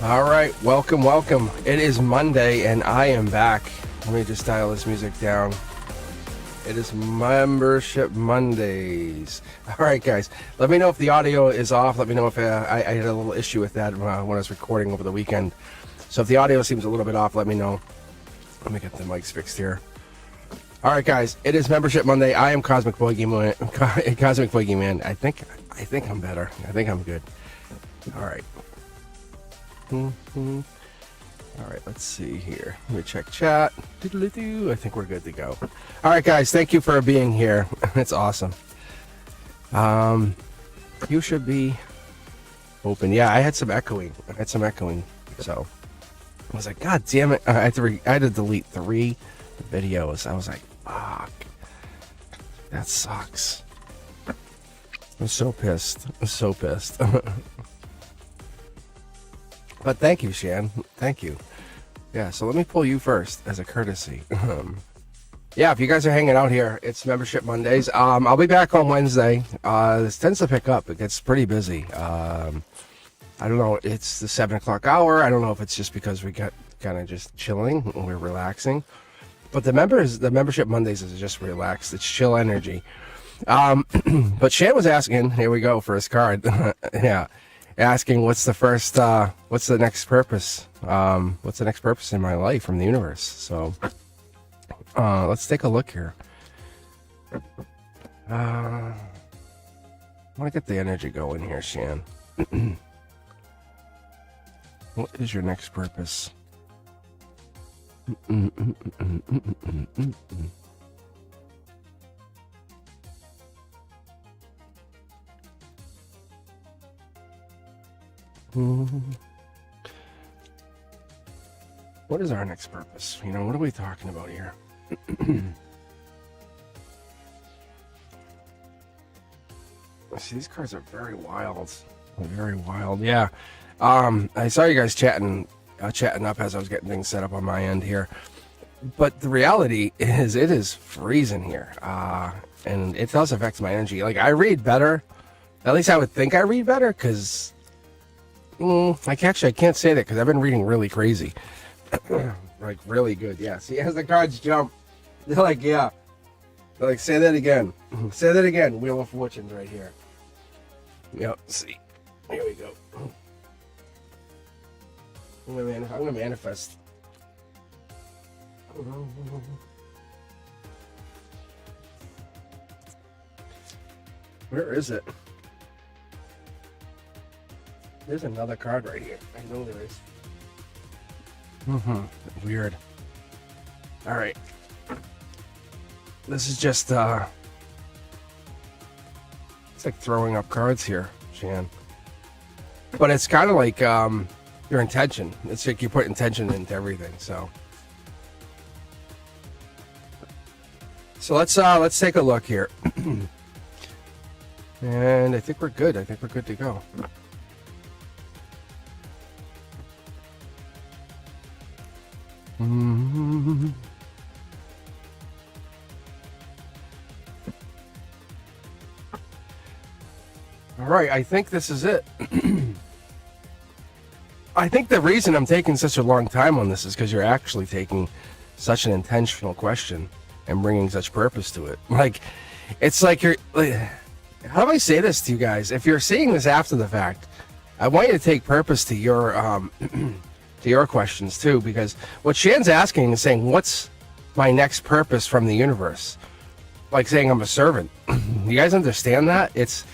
All right, welcome. It is Monday, and I am back. Let me just dial this music down. It is Membership Mondays. All right, guys, let me know if the audio is off. Let me know if I had a little issue with that when I was recording over the weekend. So if the audio seems a little bit off, let me know. Let me get the mics fixed here. All right, guys, it is Membership Monday. I am Cosmic Boogeyman. Cosmic Boogeyman. I think I'm better. I think I'm good. All right. All right, let's see here. Let me check chat. I think we're good to go. All right, guys, thank you for being here. It's awesome. You should be open. Yeah, I had some echoing. So I was like, God damn it! I had to delete 3 videos. I was like, fuck, that sucks. I'm so pissed. But thank you, Shan. Thank you. Yeah, so let me pull you first as a courtesy. Yeah, if you guys are hanging out here, it's Membership Mondays. I'll be back on Wednesday. This tends to pick up. It gets pretty busy. I don't know. It's the 7 o'clock hour. I don't know if it's just because we got kind of just chilling and we're relaxing. But the Membership Mondays is just relaxed. It's chill energy. But Shan was asking, here we go for his card. Yeah. Asking what's the next purpose? What's the next purpose in my life from the universe? So let's take a look here. I want to get the energy going here, Shan. What is your next purpose? What is our next purpose? What are we talking about here? See, these cards are very wild. Yeah. I saw you guys chatting up as I was getting things set up on my end here. But the reality is it is freezing here. And it does affect my energy. Like, I read better. At least I would think I read better, because I can't say that because I've been reading really crazy. Like, really good. Yeah. See, as the cards jump, they're like, yeah. They're like, say that again. Say that again. Wheel of Fortune's right here. Yep. See. Here we go. I'm gonna manifest. Where is it? There's another card right here. I know there is. Weird. All right. This is just it's like throwing up cards here, Shan. But it's kind of like your intention. It's like you put intention into everything. So let's take a look here. And I think we're good. I think we're good to go. All right, I think this is it. I think the reason I'm taking such a long time on this is because you're actually taking such an intentional question and bringing such purpose to it. Like, it's like you're... how do I say this to you guys? If you're seeing this after the fact, I want you to take purpose to your to your questions too, because what Shan's asking is saying, what's my next purpose from the universe? Like saying I'm a servant. You guys understand that? This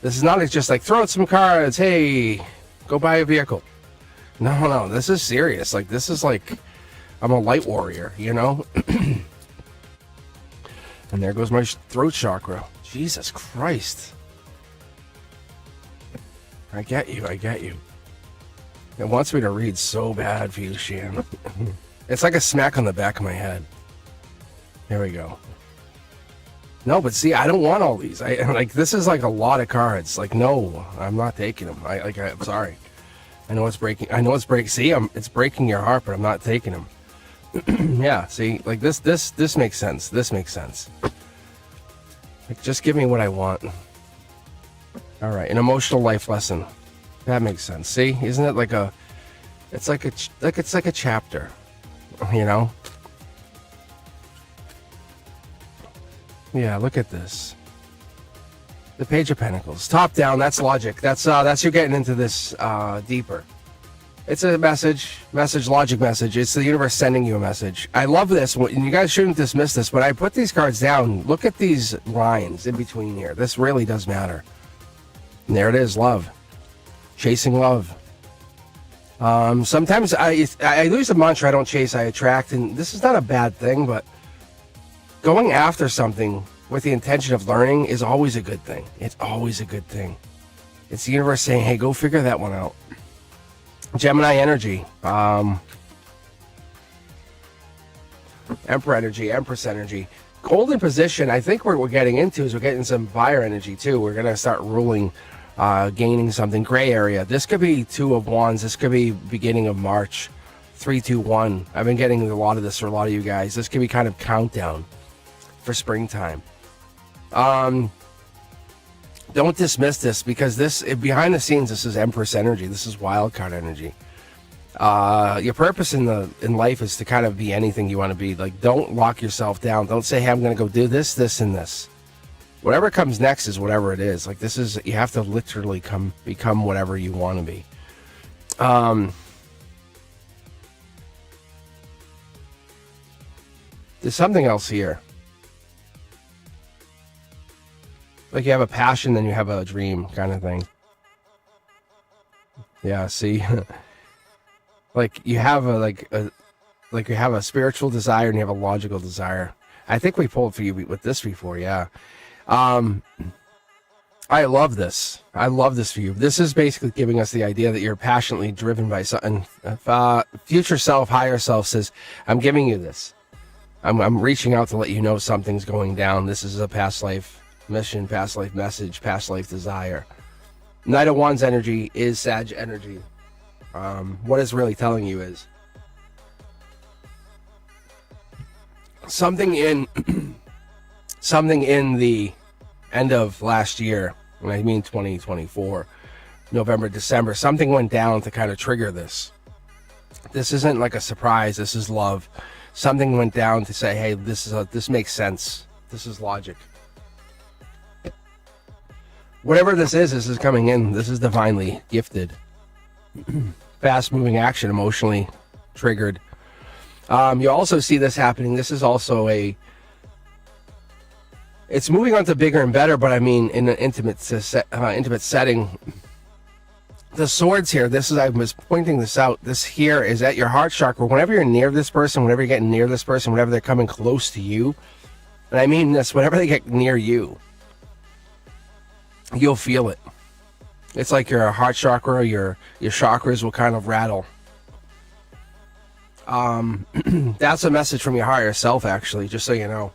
is not just like throw out some cards, hey, go buy a vehicle. No, this is serious. Like, this is like I'm a light warrior, And there goes my throat chakra. Jesus Christ. I get you. It wants me to read so bad for you, Shan. It's like a smack on the back of my head. There we go. No, but see, I don't want all these. This is like a lot of cards. Like, no, I'm not taking them. I'm sorry. I know it's breaking. See, it's breaking your heart, but I'm not taking them. Yeah, see, like this makes sense. This makes sense. Like, just give me what I want. All right, an emotional life lesson. That makes sense. See, isn't it like It's like a chapter, you know? Yeah, look at this. The Page of Pentacles. Top down, that's logic. That's you're getting into this deeper. It's a message, logic message. It's the universe sending you a message. I love this. And you guys shouldn't dismiss this. When I put these cards down, look at these lines in between here. This really does matter. And there it is, love. Chasing love. Sometimes I lose the mantra, I don't chase, I attract. And this is not a bad thing, but going after something with the intention of learning is always a good thing. It's always a good thing. It's the universe saying, hey, go figure that one out. Gemini energy. Emperor energy, Empress energy. Golden position, I think what we're getting into is we're getting some fire energy too. We're going to start ruling, gaining something. Gray area. This could be Two of Wands. This could be beginning of March. 3, 2, 1. I've been getting a lot of this for a lot of you guys. This could be kind of countdown for springtime. Don't dismiss this, because this, behind the scenes, this is Empress energy. This is wild card energy. Your purpose in life is to kind of be anything you want to be. Like, don't lock yourself down. Don't say, hey, I'm going to go do this, this, and this. Whatever comes next is whatever it is. Like, this is, you have to literally become whatever you want to be. There's something else here. Like, you have a passion, then you have a dream kind of thing. Yeah, see? Like, you have you have a spiritual desire and you have a logical desire. I think we pulled for you with this before, yeah. I love this. I love this for you. This is basically giving us the idea that you're passionately driven by something. Future self, higher self says, I'm giving you this. I'm reaching out to let you know something's going down. This is a past life mission, past life message, past life desire. Knight of Wands energy is Sag energy. What it's really telling you is something in the end of last year, and I mean 2024, November, December, something went down to kind of trigger this. This isn't like a surprise. This is love. Something went down to say, hey, this makes sense. This is logic. Whatever this is coming in. This is divinely gifted. Fast-moving action, emotionally triggered. You also see this happening. This is also it's moving on to bigger and better, but I mean in an intimate setting. The swords here, I was pointing this out. This here is at your heart chakra. Whenever you're near this person, whenever you're getting near this person, whenever they're coming close to you, and I mean this, whenever they get near you, you'll feel it. It's like your heart chakra, your chakras will kind of rattle. That's a message from your higher self, actually, just so you know.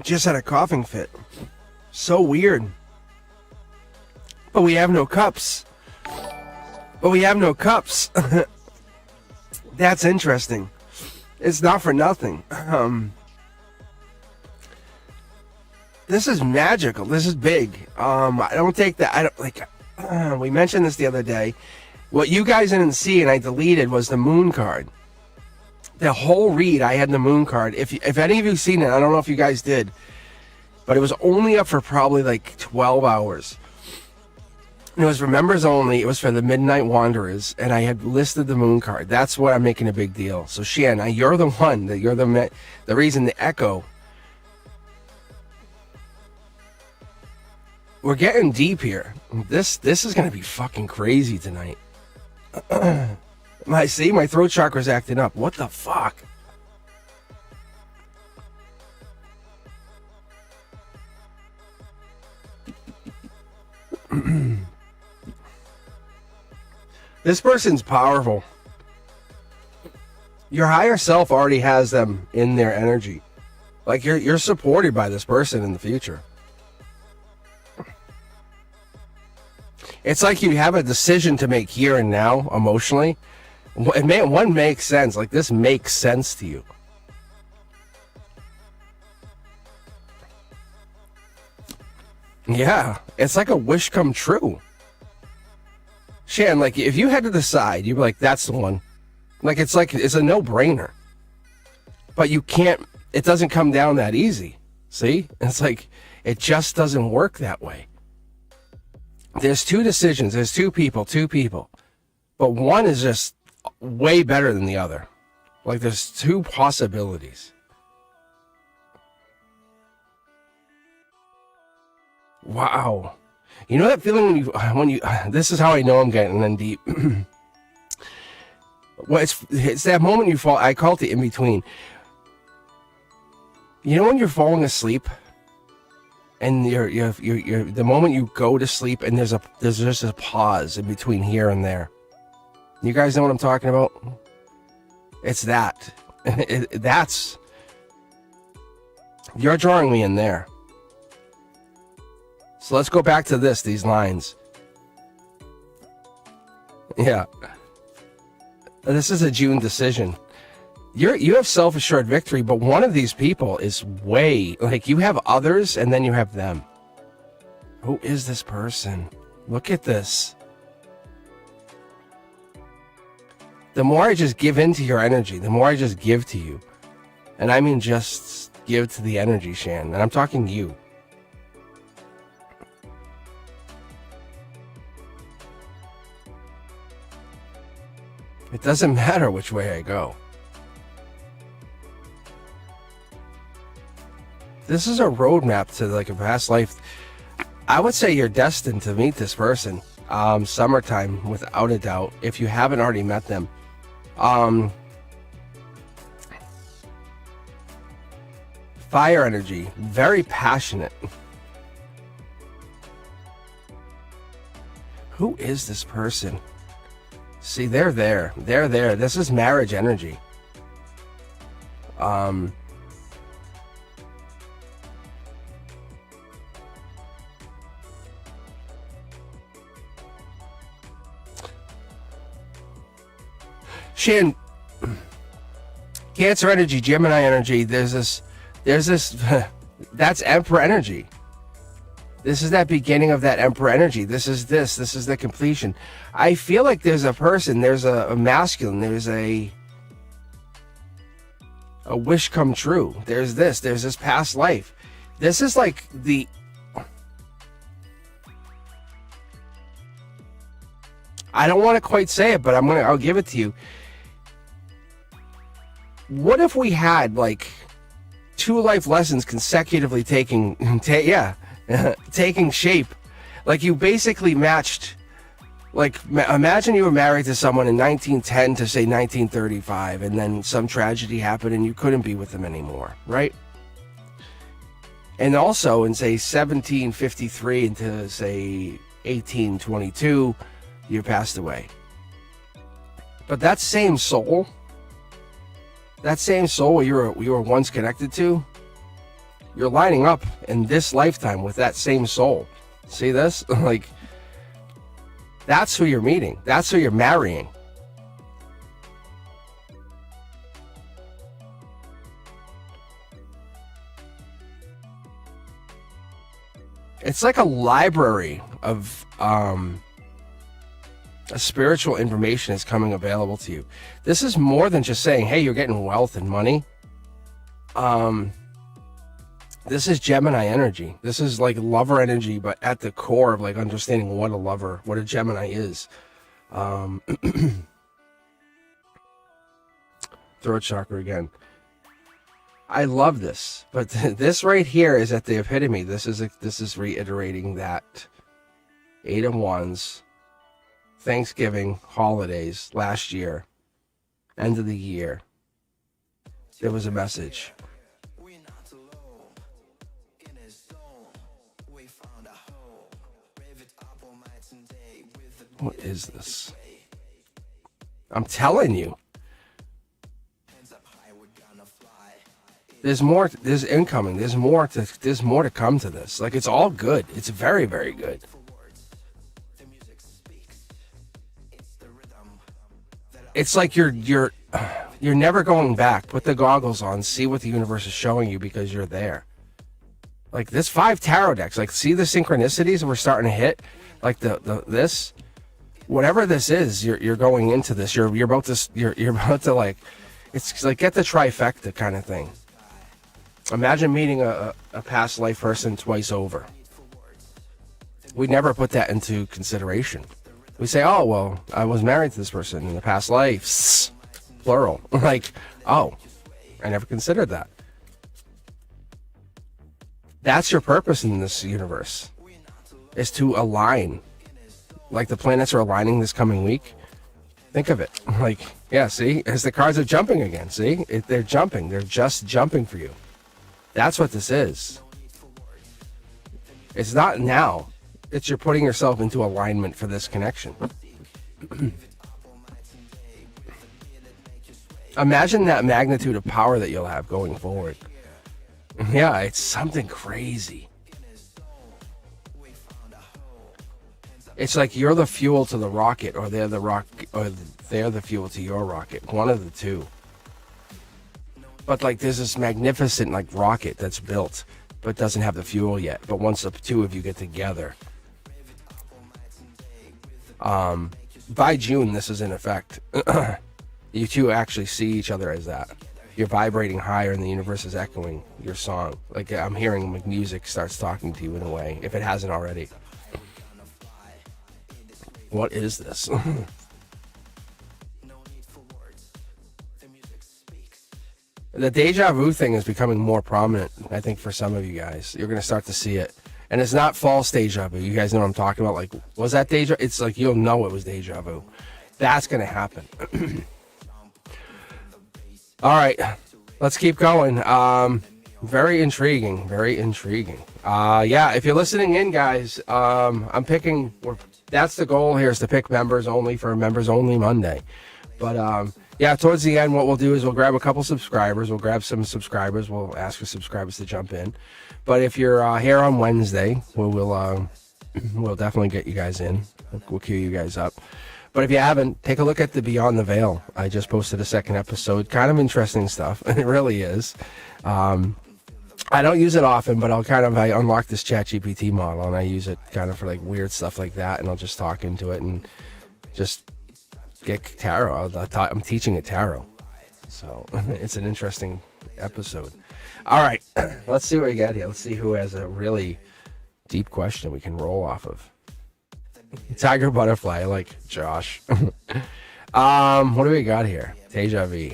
Just had a coughing fit. So weird. But we have no cups. That's interesting. It's not for nothing. This is magical. This is big. I don't take that. I don't like. We mentioned this the other day. What you guys didn't see and I deleted was the moon card. The whole read, I had the moon card. If any of you seen it, I don't know if you guys did, but it was only up for probably like 12 hours. And it was remembers only. It was for the Midnight Wanderers, and I had listed the moon card. That's what I'm making a big deal. So Shan, you're the one that you're the reason, the echo. We're getting deep here. This is gonna be fucking crazy tonight. My throat chakra's acting up. What the fuck? This person's powerful. Your higher self already has them in their energy. Like you're supported by this person in the future. It's like you have a decision to make here and now emotionally. One makes sense. Like this makes sense to you. Yeah, it's like a wish come true. Shan, like if you had to decide, you'd be like, that's the one. Like it's a no-brainer. But you can't, it doesn't come down that easy. See? It's like, it just doesn't work that way. There's two decisions, there's two people. But one is just way better than the other. Like there's two possibilities. Wow. You know that feeling when you this is how I know I'm getting in deep. Well, it's that moment you fall. I call it the in between. You know when you're falling asleep, and you're the moment you go to sleep, and there's just a pause in between here and there. You guys know what I'm talking about? It's that. That's. You're drawing me in there. So let's go back to these lines. Yeah. This is a June decision. You have self-assured victory, but one of these people is way, like you have others and then you have them. Who is this person? Look at this. The more I just give into your energy, the more I just give to you. And I mean just give to the energy, Shan. And I'm talking you. It doesn't matter which way I go. This is a roadmap to like a past life. I would say you're destined to meet this person. Summertime, without a doubt, if you haven't already met them. Fire energy, very passionate. Who is this person? See, they're there. This is marriage energy. Shan, Cancer energy, Gemini energy, there's this, that's Emperor energy. This is that beginning of that Emperor energy. This is the completion. I feel like there's a person, there's a masculine, there's a wish come true. There's this past life. This is like I don't want to quite say it, but I'll give it to you. What if we had like 2 life lessons consecutively taking shape? Like you basically matched, like imagine you were married to someone in 1910 to say 1935, and then some tragedy happened and you couldn't be with them anymore, right? And also in say 1753 into say 1822, you passed away. But that same soul you were once connected to, you're lining up in this lifetime with that same soul. See this? Like, that's who you're meeting. That's who you're marrying. It's like a library of spiritual information is coming available to you. This is more than just saying, hey, you're getting wealth and money. This is Gemini energy. This is like lover energy, but at the core of like understanding what a Gemini is. Throat chakra again. I love this, but this right here is at the epitome. This is reiterating that 8 of Wands, Thanksgiving, holidays, last year, end of the year. There was a message. What is this? I'm telling you. There's more. There's incoming. There's more to come to this. Like, it's all good. It's very, very good. It's like you're never going back. Put the goggles on. See what the universe is showing you because you're there. Like, this 5 tarot decks. Like, see the synchronicities we're starting to hit. Like this, whatever this is, you're going into this. You're about to like. It's like get the trifecta kind of thing. Imagine meeting a past life person twice over. We never put that into consideration. We say, oh, well, I was married to this person in the past life. Plural. Like, oh, I never considered that. That's your purpose in this universe, is to align. Like the planets are aligning this coming week. Think of it. Like, yeah, see? As the cards are jumping again, see? They're jumping. They're just jumping for you. That's what this is. It's not now. It's you're putting yourself into alignment for this connection. Imagine that magnitude of power that you'll have going forward. Yeah, it's something crazy. It's like you're the fuel to the rocket, or they're the fuel to your rocket. One of the two. But like there's this magnificent like rocket that's built, but doesn't have the fuel yet. But once the two of you get together, by June this is in effect. You two actually see each other as that. You're vibrating higher, and the universe is echoing your song. Like I'm hearing music starts talking to you in a way, if it hasn't already. What is this? The deja vu thing is becoming more prominent, I think, for some of you guys. You're going to start to see it. And it's not false deja vu. You guys know what I'm talking about. Like, was that deja? It's like you'll know it was deja vu. That's going to happen. All right. Let's keep going. Very intriguing. Very intriguing. Yeah, if you're listening in, guys, I'm picking... That's the goal here, is to pick members only for a members only Monday. But yeah, towards the end, what we'll do is we'll grab a couple subscribers. We'll grab some subscribers. We'll ask for subscribers to jump in. But if you're here on Wednesday, we'll definitely get you guys in. We'll queue you guys up. But if you haven't, take a look at the Beyond the Veil. I just posted a second episode. Kind of interesting stuff. It really is. I don't use it often, but I unlock this ChatGPT model, and I use it kind of for like weird stuff like that, and I'll just talk into it and just get tarot. I'm teaching it tarot, so it's an interesting episode. All right, let's see what we got here. Let's see who has a really deep question we can roll off of. Tiger Butterfly, like Josh. What do we got here? Deja vu.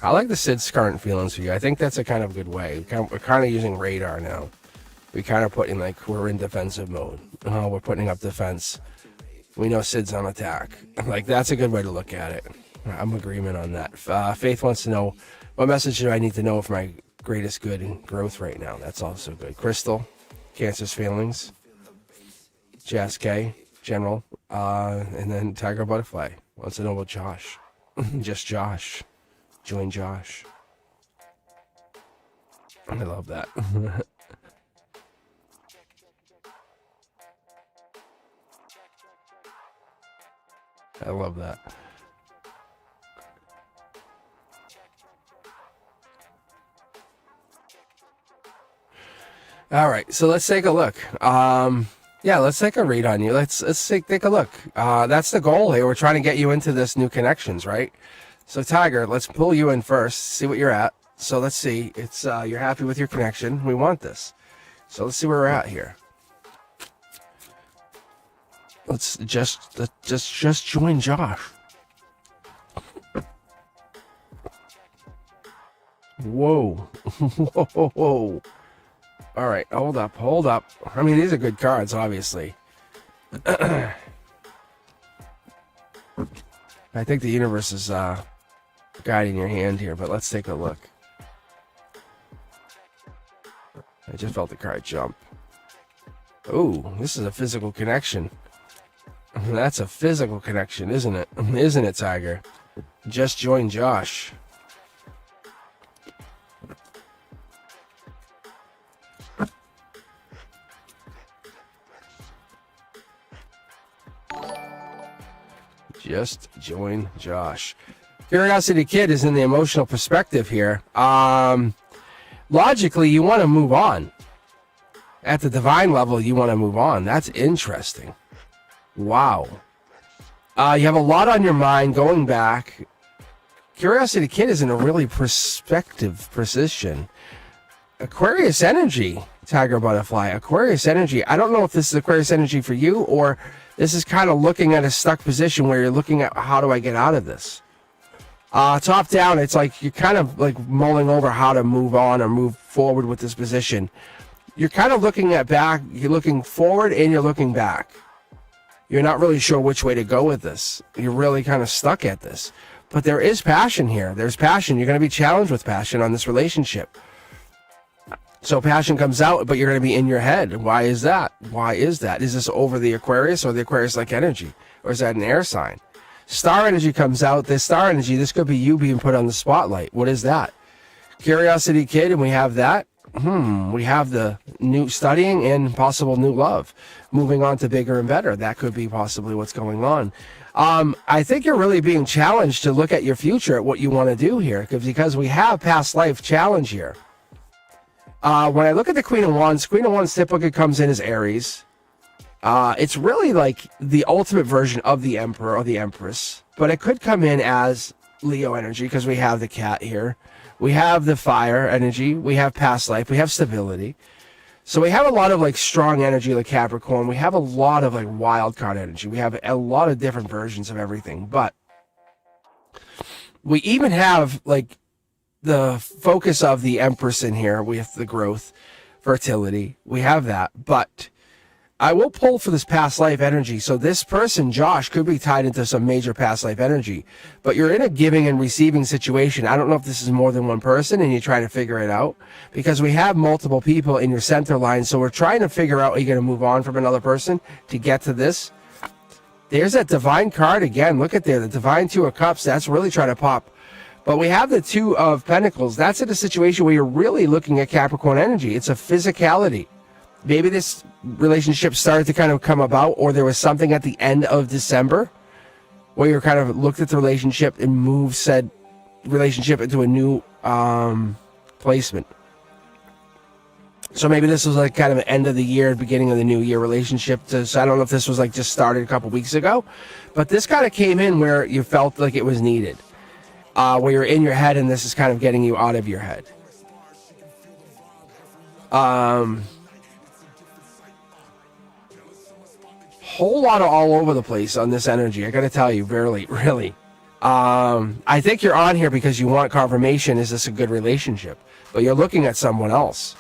I like the Sid's current feelings for you. I think that's a kind of good way. We're kind of using radar now. We kind of putting like we're in defensive mode. We're putting up defense. We know Sid's on attack. Like that's a good way to look at it. I'm in agreement on that. Faith wants to know, what message do I need to know for my greatest good and growth right now? That's also good. Crystal, Cancer's feelings. Jazz K, General, and then Tiger Butterfly wants to know about Josh. Just Josh. Join Josh. I love that. I love that. All right, so let's take a look. Yeah, let's take a read on you. Let's take a look. That's the goal here. We're trying to get you into this new connections, right? So Tiger, let's pull you in first, see what you're at. So let's see. It's you're happy with your connection. We want this. So let's see where we're at here. Let's just join Josh. Whoa. Whoa. All right, hold up. I mean, these are good cards, obviously. I think the universe is guiding your hand here, but let's take a look. I just felt the card jump. Ooh, this is a physical connection. That's a physical connection, isn't it? Isn't it, Tiger? Just join Josh. Just join Josh. Curiosity Kid is in the emotional perspective here. Logically, you want to move on. At the divine level, you want to move on. That's interesting. Wow. You have a lot on your mind going back. Curiosity Kid is in a really perspective position. Aquarius energy, Tiger Butterfly. Aquarius energy. I don't know if this is Aquarius energy for you, or this is kind of looking at a stuck position where you're looking at, how do I get out of this? Top down, it's like you're kind of like mulling over how to move on or move forward with this position. You're kind of looking at back, you're looking forward and you're looking back. You're not really sure which way to go with this. You're really kind of stuck at this. But there is passion here. There's passion. You're going to be challenged with passion on this relationship. So passion comes out, but you're going to be in your head. Why is that? Why is that? Is this over the Aquarius or the Aquarius-like energy? Or is that an air sign? Star energy comes out. This star energy, this could be you being put on the spotlight. What is that? Curiosity Kid, and we have that. We have the new studying and possible new love. Moving on to bigger and better. That could be possibly what's going on. I think you're really being challenged to look at your future, at what you want to do here, because we have past life challenge here. When I look at the Queen of Wands typically comes in as Aries. It's really like the ultimate version of the Emperor or the Empress, but it could come in as Leo energy because we have the cat here. We have the fire energy. We have past life. We have stability. So we have a lot of like strong energy like Capricorn. We have a lot of like wild card energy. We have a lot of different versions of everything. But we even have like the focus of the Empress in here. We have the growth, fertility. We have that. But I will pull for this past life energy. So this person, Josh, could be tied into some major past life energy. But you're in a giving and receiving situation. I don't know if this is more than one person and you're trying to figure it out. Because we have multiple people in your center line. So we're trying to figure out, are you going to move on from another person to get to this? There's that divine card again. Look at there. The divine Two of Cups. That's really trying to pop. But we have the Two of Pentacles. That's in a situation where you're really looking at Capricorn energy. It's a physicality. Maybe this relationship started to kind of come about, or there was something at the end of December where you kind of looked at the relationship and moved said relationship into a new placement. So maybe this was like kind of an end of the year, beginning of the new year relationship. So I don't know if this was like just started a couple weeks ago, but this kind of came in where you felt like it was needed, where you're in your head and this is kind of getting you out of your head. Whole lot of all over the place on this energy. I got to tell you, really. I think you're on here because you want confirmation. Is this a good relationship? But you're looking at someone else.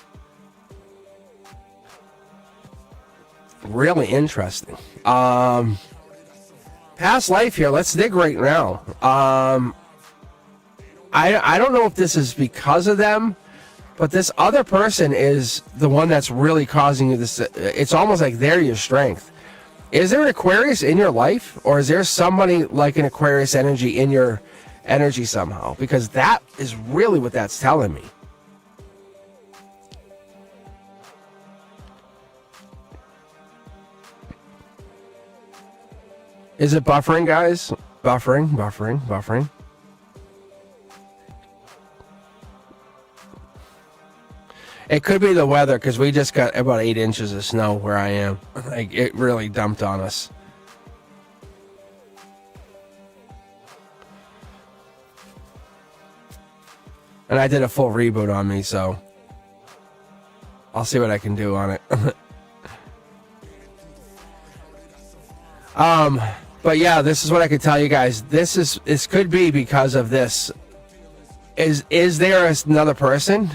Really interesting. Past life here. Let's dig right now. I don't know if this is because of them, but this other person is the one that's really causing you this. It's almost like they're your strength. Is there an Aquarius in your life, or is there somebody like an Aquarius energy in your energy somehow? Because that is really what that's telling me. Is it buffering, guys? Buffering. It could be the weather, because we just got about 8 inches of snow where I am. Like, it really dumped on us. And I did a full reboot on me, so I'll see what I can do on it. But yeah, this is what I can tell you guys. This could be because of this. Is there another person?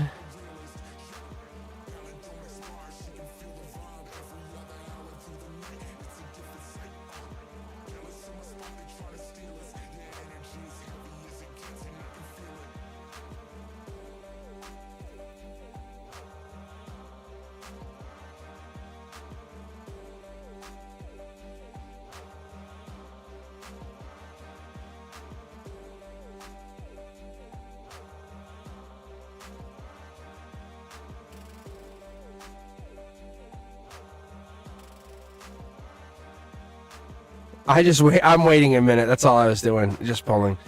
I'm waiting a minute. That's all I was doing. Just pulling.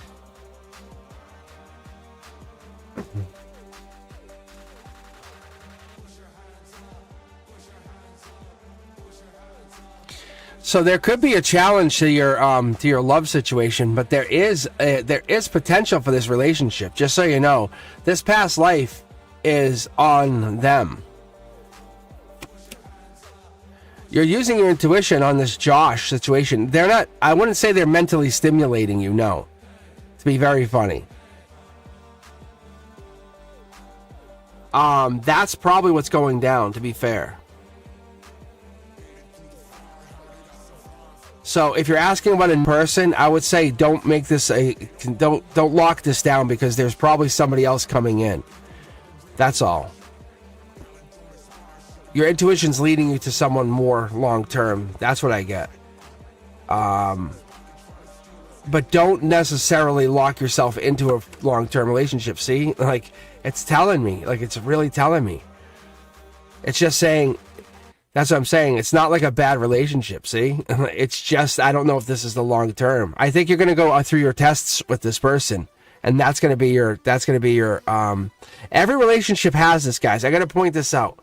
So there could be a challenge to your love situation, but there is potential for this relationship. Just so you know, this past life is on them. You're using your intuition on this Josh situation. They're not. I wouldn't say they're mentally stimulating you. No, to be very funny. That's probably what's going down. To be fair. So if you're asking about in person, I would say don't make this don't lock this down, because there's probably somebody else coming in. That's all. Your intuition's leading you to someone more long term. That's what I get. But don't necessarily lock yourself into a long term relationship. See, like it's telling me, like it's really telling me. It's just saying. That's what I'm saying. It's not like a bad relationship, see? It's just, I don't know if this is the long term. I think you're going to go through your tests with this person. And that's going to be your, every relationship has this, guys. I got to point this out.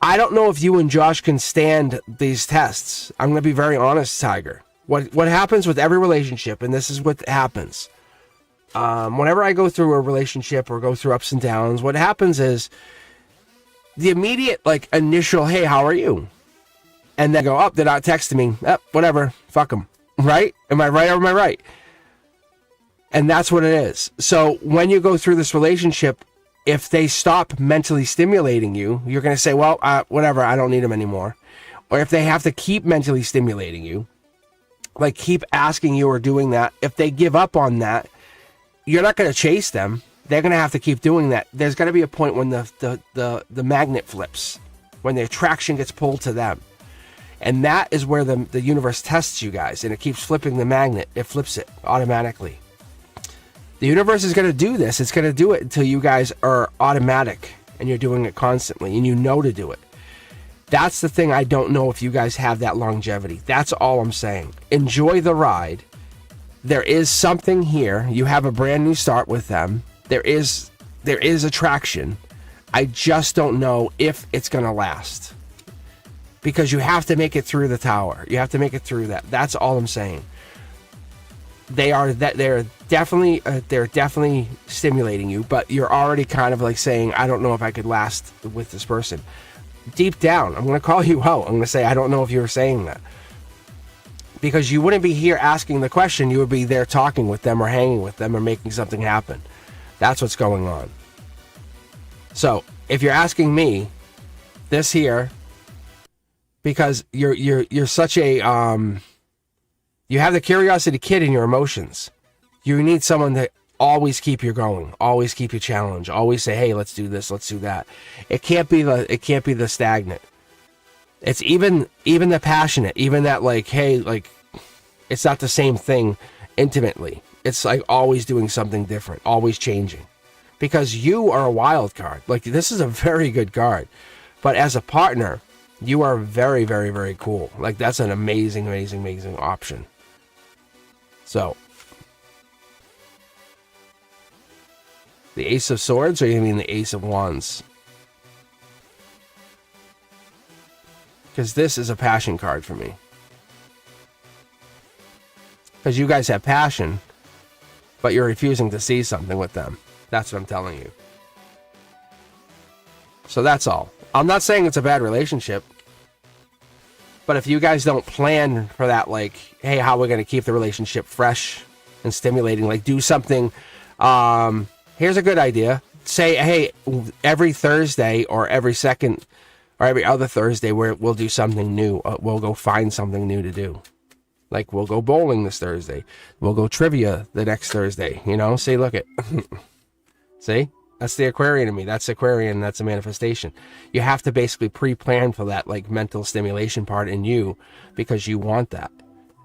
I don't know if you and Josh can stand these tests. I'm going to be very honest, Tiger. What happens with every relationship, and this is what happens. Whenever I go through a relationship or go through ups and downs, what happens is, the immediate, like, initial, hey, how are you? And then go, they're not texting me. Whatever. Fuck them. Right? Am I right or am I right? And that's what it is. So when you go through this relationship, if they stop mentally stimulating you, you're going to say, well, whatever, I don't need them anymore. Or if they have to keep mentally stimulating you, like keep asking you or doing that, if they give up on that, you're not going to chase them. They're going to have to keep doing that. There's going to be a point when the magnet flips, when the attraction gets pulled to them. And that is where the universe tests you guys, and it keeps flipping the magnet. It flips it automatically. The universe is going to do this. It's going to do it until you guys are automatic, and you're doing it constantly, and you know to do it. That's the thing. I don't know if you guys have that longevity. That's all I'm saying. Enjoy the ride. There is something here. You have a brand new start with them. There is attraction. I just don't know if it's going to last. Because you have to make it through the tower. You have to make it through that. That's all I'm saying. They're definitely stimulating you, but you're already kind of like saying, I don't know if I could last with this person. Deep down, I'm going to call you out. I'm going to say, I don't know if you were saying that. Because you wouldn't be here asking the question. You would be there talking with them or hanging with them or making something happen. That's what's going on. So, if you're asking me, this here, because you're such a you have the curiosity kid in your emotions. You need someone to always keep you going, always keep you challenged, always say, "Hey, let's do this, let's do that." It can't be the stagnant. It's even the passionate, even that like, hey, like it's not the same thing intimately. It's like always doing something different, always changing. Because you are a wild card. Like, this is a very good card. But as a partner, you are very, very, very cool. Like, that's an amazing, amazing, amazing option. So, the Ace of Swords, or you mean the Ace of Wands? Because this is a passion card for me. Because you guys have passion, but you're refusing to see something with them. That's what I'm telling you. So that's all. I'm not saying it's a bad relationship. But if you guys don't plan for that, like, hey, how we're going to keep the relationship fresh and stimulating, like do something. Here's a good idea. Say, hey, every Thursday or every second or every other Thursday we'll do something new. We'll go find something new to do. Like, we'll go bowling this Thursday. We'll go trivia the next Thursday. You know, see, look it. See? That's the Aquarian in me. That's Aquarian. That's a manifestation. You have to basically pre-plan for that, like, mental stimulation part in you because you want that.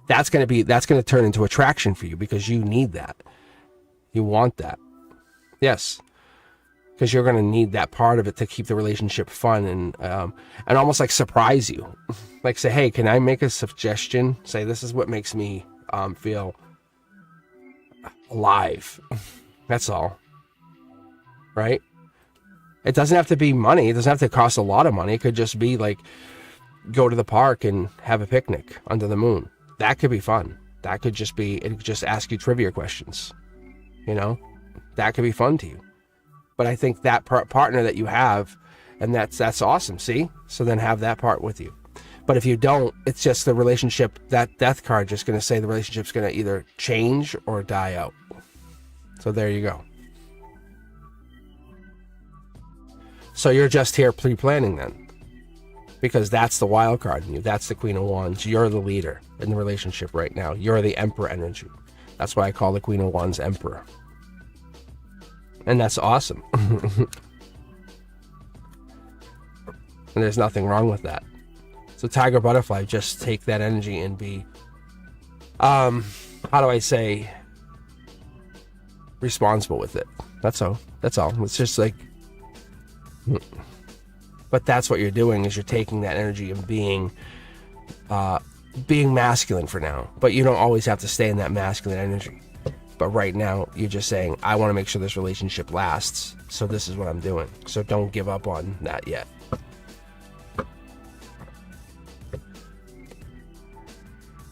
That's going to turn into attraction for you because you need that. You want that. Yes. because you're going to need that part of it to keep the relationship fun and almost like surprise you. Like say, hey, can I make a suggestion? Say, this is what makes me feel alive. That's all. Right? It doesn't have to be money. It doesn't have to cost a lot of money. It could just be like, go to the park and have a picnic under the moon. That could be fun. That could just be, it could just ask you trivia questions. You know, that could be fun to you. But I think that partner that you have, and that's awesome. See? So then have that part with you. But if you don't, it's just the relationship, that death card just going to say the relationship's going to either change or die out. So there you go. So you're just here pre-planning then. Because that's the wild card in you. That's the Queen of Wands. You're the leader in the relationship right now. You're the Emperor energy. That's why I call the Queen of Wands Emperor. And that's awesome. And there's nothing wrong with that. So Tiger Butterfly, just take that energy and be, how do I say, responsible with it. That's all. That's all. It's just like... But that's what you're doing, is you're taking that energy and being masculine for now. But you don't always have to stay in that masculine energy. But right now, you're just saying, I want to make sure this relationship lasts. So this is what I'm doing. So don't give up on that yet.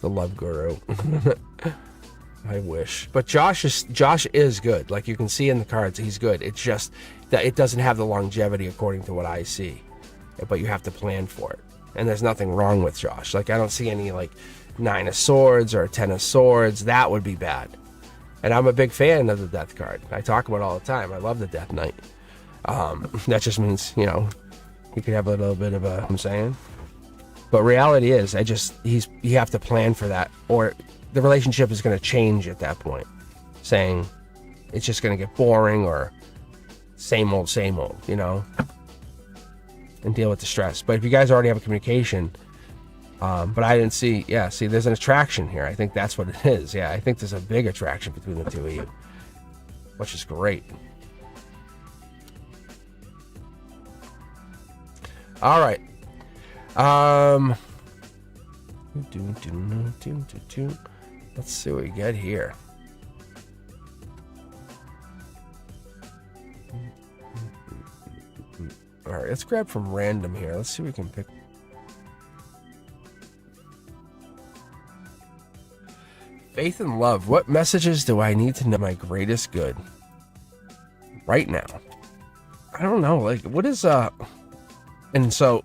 The love guru. I wish. But Josh is good. Like you can see in the cards, he's good. It's just that it doesn't have the longevity according to what I see. But you have to plan for it. And there's nothing wrong with Josh. Like I don't see any like 9 of Swords or 10 of Swords. That would be bad. And I'm a big fan of the Death card. I talk about it all the time. I love the Death Knight. That just means, you know, you could have a little bit of a, I'm saying. But reality is, you have to plan for that, or the relationship is going to change at that point. Saying it's just going to get boring or same old, you know, and deal with the stress. But if you guys already have a communication, but I didn't see, see, there's an attraction here. I think that's what it is. Yeah, I think there's a big attraction between the two of you, which is great. All right. Let's see what we get here. All right, let's grab from random here. Let's see what we can pick. Faith and love. What messages do I need to know my greatest good right now? I don't know. Like, what is and so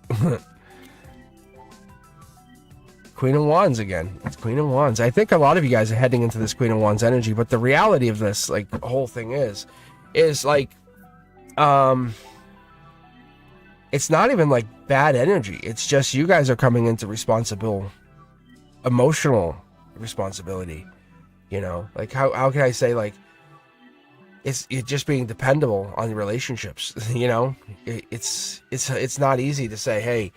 Queen of Wands again. It's Queen of Wands. I think a lot of you guys are heading into this Queen of Wands energy, but the reality of this, like, the whole thing is like, it's not even like bad energy. It's just you guys are coming into emotional responsibility. You know, like how can I say, like, it's just being dependable on your relationships. You know, it's not easy to say, hey,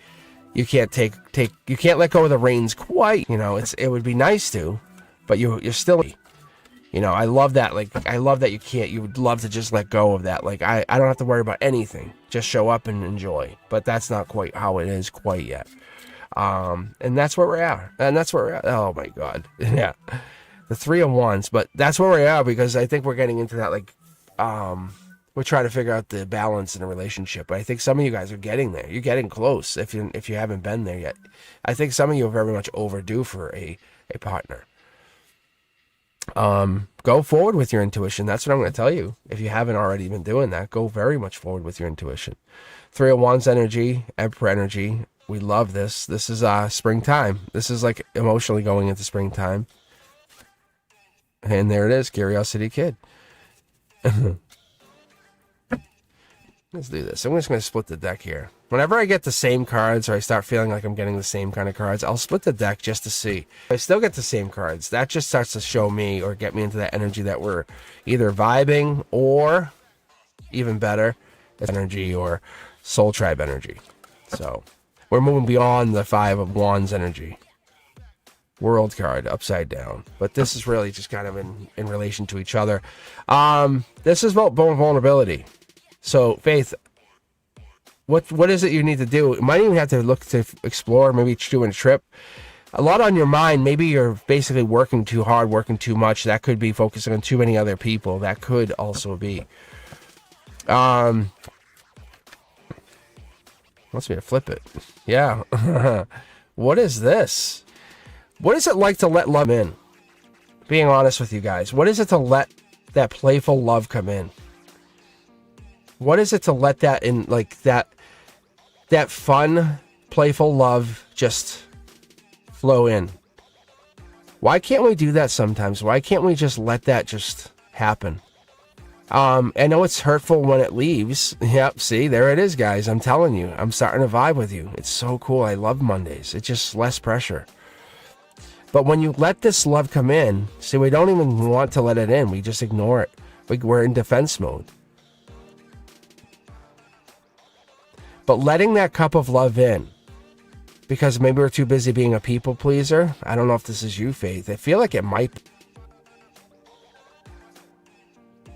you can't you can't let go of the reins quite. You know, it would be nice to, but you're still, you know, I love that. Like, I love that you would love to just let go of that. Like, I don't have to worry about anything. Just show up and enjoy. But that's not quite how it is quite yet. And that's where we're at. And that's where we're at. Oh my God. Yeah. The 3 of Wands, but that's where we're at, because I think we're getting into that, like, we're trying to figure out the balance in a relationship. But I think some of you guys are getting there. You're getting close if you haven't been there yet. I think some of you are very much overdue for a partner. Go forward with your intuition. That's what I'm going to tell you. If you haven't already been doing that, go very much forward with your intuition. 3 of Wands energy, Emperor energy. We love this. This is springtime. This is like emotionally going into springtime. And there it is, Curiosity Kid. Let's do this. I'm just going to split the deck here. Whenever I get the same cards, or I start feeling like I'm getting the same kind of cards, I'll split the deck just to see. If I still get the same cards, that just starts to show me or get me into that energy that we're either vibing, or even better, it's energy or soul tribe energy. So we're moving beyond the 5 of Wands energy. World card upside down, but this is really just kind of in relation to each other. This is about vulnerability. So, Faith, what is it you need to do? You might even have to look to explore, maybe doing a trip. A lot on your mind. Maybe you're basically working too hard, working too much. That could be focusing on too many other people. That could also be. Wants me to flip it. Yeah. What is this? What is it like to let love in? Being honest with you guys. What is it to let that playful love come in? What is it to let that in, like that fun, playful love just flow in? Why can't we do that sometimes? Why can't we just let that just happen? I know it's hurtful when it leaves. Yep, see, there it is, guys. I'm telling you, I'm starting to vibe with you. It's so cool. I love Mondays. It's just less pressure. But when you let this love come in, see, we don't even want to let it in. We just ignore it. We're in defense mode. But letting that cup of love in, because maybe we're too busy being a people pleaser. I don't know if this is you, Faith. I feel like it might be.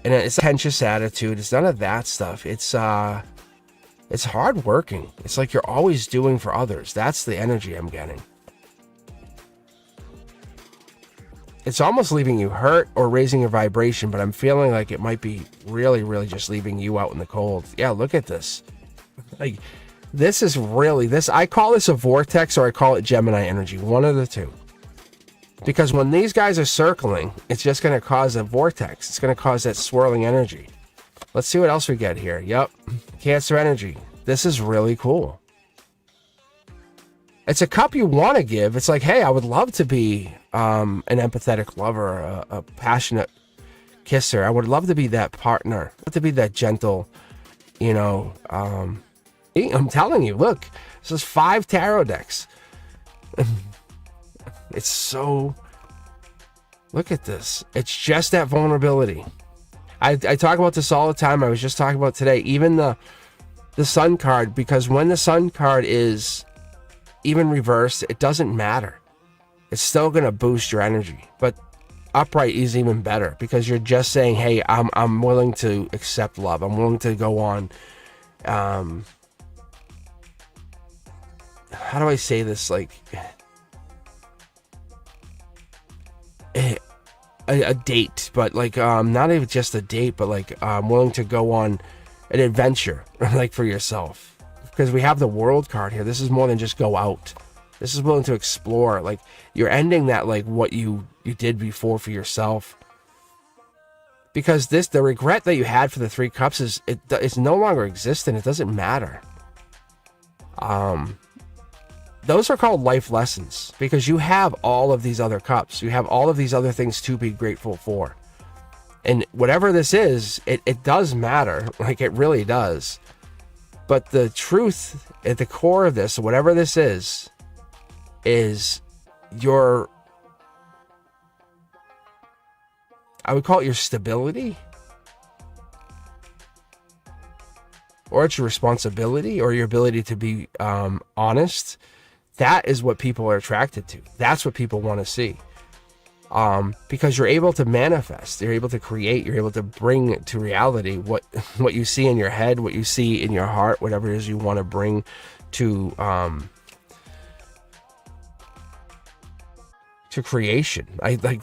And it's a tensious attitude. It's none of that stuff. It's hard working. It's like you're always doing for others. That's the energy I'm getting. It's almost leaving you hurt or raising your vibration, but I'm feeling like it might be really, really just leaving you out in the cold. Yeah, look at this. Like, this is really this. I call this a vortex, or I call it Gemini energy. One of the two. Because when these guys are circling, it's just going to cause a vortex. It's going to cause that swirling energy. Let's see what else we get here. Yep. Cancer energy. This is really cool. It's a cup you want to give. It's like, hey, I would love to be an empathetic lover, a passionate kisser. I would love to be that partner. I'd love to be that gentle, I'm telling you, look, this is 5 tarot decks. It's so, look at this. It's just that vulnerability. I talk about this all the time. I was just talking about today, even the Sun card, because when the Sun card is even reversed, it doesn't matter. It's still going to boost your energy. But upright is even better, because you're just saying, hey, I'm willing to accept love. I'm willing to go on. How do I say this? Like a date, but like not even just a date, but like I'm willing to go on an adventure, like for yourself. Because we have the World card here. This is more than just go out. This is willing to explore. Like, you're ending that, like, what you did before for yourself. Because the regret that you had for the 3 cups is no longer existent. It doesn't matter. Those are called life lessons, because you have all of these other cups. You have all of these other things to be grateful for. And whatever this is, it does matter. Like, it really does. But the truth at the core of this, whatever this is your, I would call it your stability, or it's your responsibility, or your ability to be honest. That is what people are attracted to. That's what people want to see. Because you're able to manifest, you're able to create, you're able to bring to reality what you see in your head, what you see in your heart, whatever it is you want to bring to creation.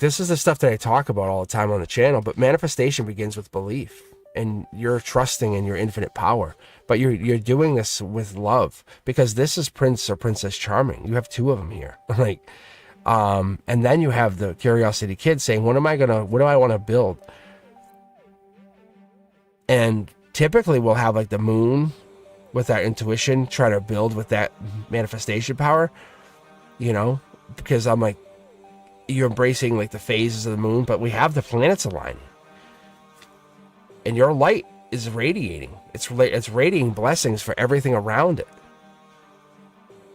This is the stuff that I talk about all the time on the channel, but manifestation begins with belief, and you're trusting in your infinite power. But you're doing this with love, because this is Prince or Princess Charming. You have 2 of them here. And then you have the Curiosity Kid saying, what do I want to build? And typically we'll have like the Moon with that intuition, try to build with that manifestation power, because I'm like, you're embracing like the phases of the Moon, but we have the planets align, and your light is radiating. It's radiating blessings for everything around it,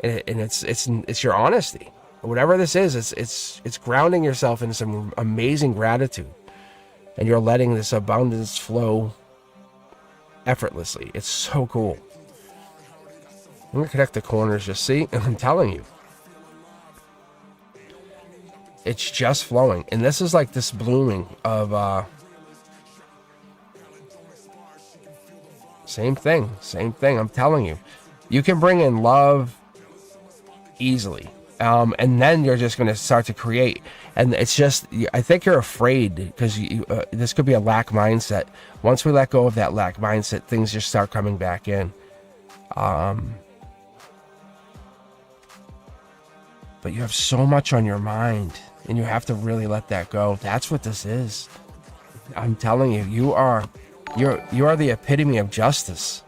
and it's your honesty. Whatever this is, it's grounding yourself in some amazing gratitude, and you're letting this abundance flow effortlessly. It's so cool. I'm gonna connect the corners. Just see, I'm telling you, it's just flowing, and this is like this blooming of Same thing. I'm telling you, you can bring in love easily. And then you're just going to start to create. And it's just, I think you're afraid because this could be a lack mindset. Once we let go of that lack mindset, things just start coming back in. But you have so much on your mind and you have to really let that go. That's what this is. I'm telling you, you are the epitome of justice.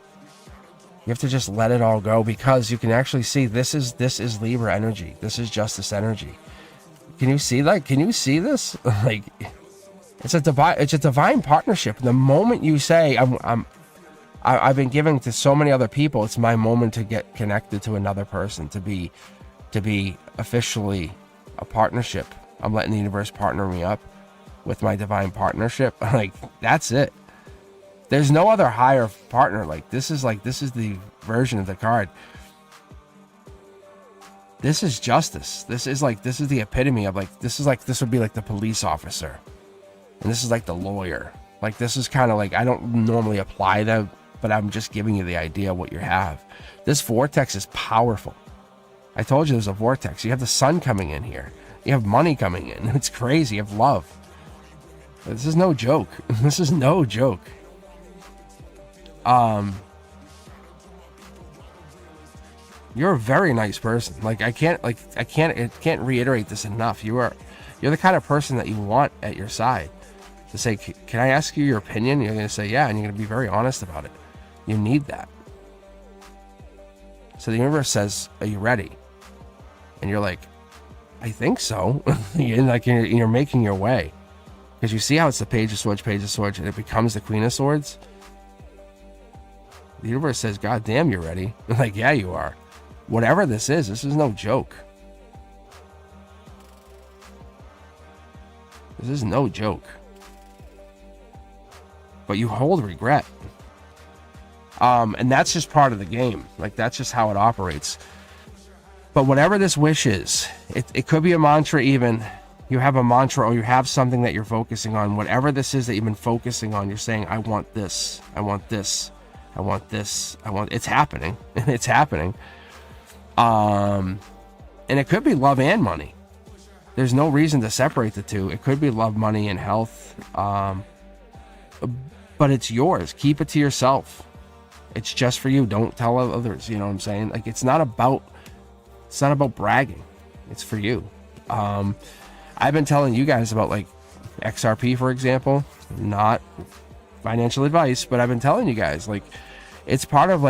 You have to just let it all go because you can actually see this is Libra energy. This is justice energy. Can you see that? Can you see this? Like, it's a divine partnership. The moment you say I've been giving to so many other people, it's my moment to get connected to another person, to be officially a partnership. I'm letting the universe partner me up with my divine partnership. Like, that's it. There's no other higher partner. This is the version of the card. This is justice. This is the epitome of this would be like the police officer. And this is like the lawyer. Like, this is kind of like, I don't normally apply them, but I'm just giving you the idea of what you have. This vortex is powerful. I told you there's a vortex. You have the sun coming in here. You have money coming in. It's crazy. You have love. This is no joke. This is no joke. You're a very nice person. I can't reiterate this enough. You're the kind of person that you want at your side to say, can I ask you your opinion? You're going to say, yeah, and you're going to be very honest about it. You need that. So the universe says, are you ready? And you're like, I think so. You're making your way. Because you see how it's the Page of Swords, and it becomes the Queen of Swords? The universe says, God damn, you're ready. Like, yeah, you are. Whatever this is no joke. This is no joke. But you hold regret. And that's just part of the game. That's just how it operates. But whatever this wish is, it could be a mantra even. You have a mantra or you have something that you're focusing on. Whatever this is that you've been focusing on, you're saying, I want this. I want this. I want this. It's happening. It's happening. And it could be love and money. There's no reason to separate the two. It could be love, money, and health. But it's yours. Keep it to yourself. It's just for you. Don't tell others. You know what I'm saying? It's not about bragging. It's for you. I've been telling you guys about XRP, for example, not financial advice, but I've been telling you guys, it's part of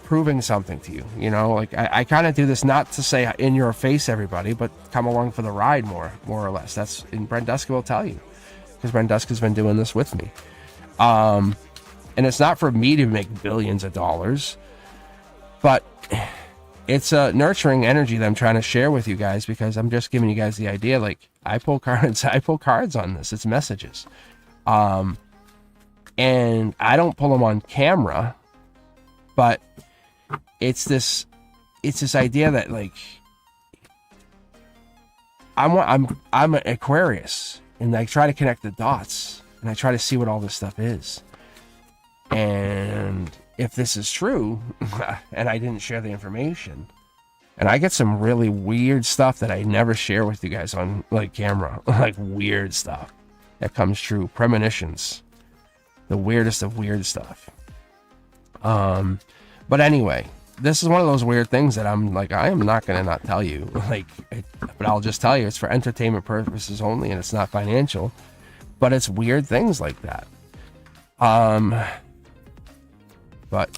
proving something to you. I kind of do this not to say in your face everybody, but come along for the ride more or less. That's, and Brent Duska will tell you, because Brent Duska's been doing this with me. And it's not for me to make billions of dollars, but it's a nurturing energy that I'm trying to share with you guys, because I'm just giving you guys the idea. I pull cards on this. It's messages. And I don't pull them on camera, but it's this idea that I'm an Aquarius, and I try to connect the dots, and I try to see what all this stuff is. And if this is true, and I didn't share the information, and I get some really weird stuff that I never share with you guys on camera, weird stuff that comes true, premonitions, the weirdest of weird stuff. But anyway, this is one of those weird things that I'm I am not going to not tell you, but I'll just tell you it's for entertainment purposes only, and it's not financial, but it's weird things like that. But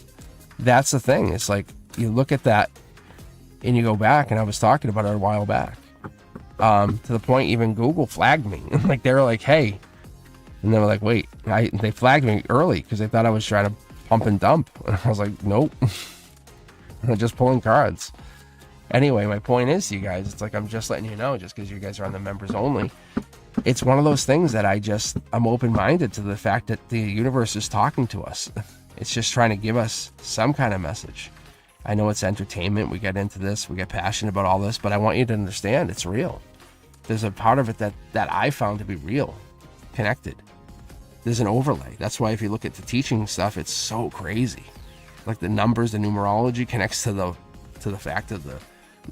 that's the thing. It's you look at that and you go back, and I was talking about it a while back, to the point even Google flagged me. They were hey, and they were wait, they flagged me early because they thought I was trying to pump and dump. And I was nope. I'm just pulling cards. Anyway, my point is to you guys, it's I'm just letting you know, just because you guys are on the members only, it's one of those things that I'm open-minded to the fact that the universe is talking to us. It's just trying to give us some kind of message. I know it's entertainment. We get into this. We get passionate about all this, but I want you to understand it's real. There's a part of it that I found to be real, connected. there's an overlay. That's why if you look at the teaching stuff, it's so crazy. Like the numbers, the numerology connects to the fact of the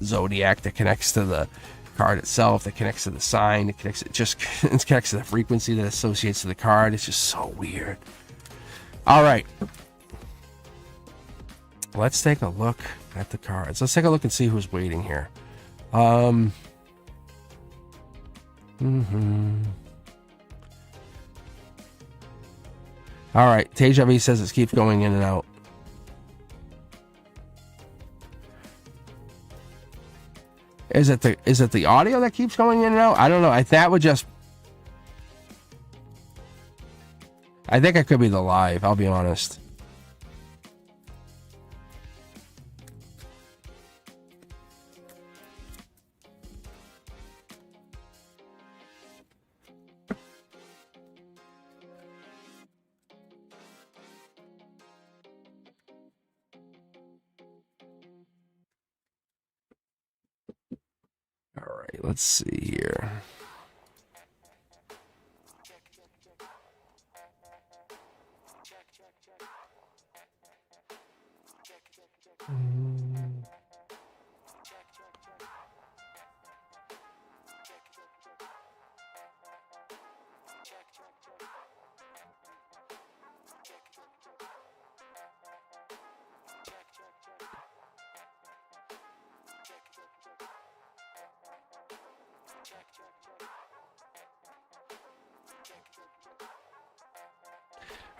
zodiac, that connects to the card itself, that connects to the sign, it connects to the frequency that associates to the card. It's just so weird. All right, let's take a look at the cards. Let's take a look and see who's waiting here. All right, Teja V says it keeps going in and out. Is it the audio that keeps going in and out? I don't know. I think it could be the live, I'll be honest. All right, let's see here.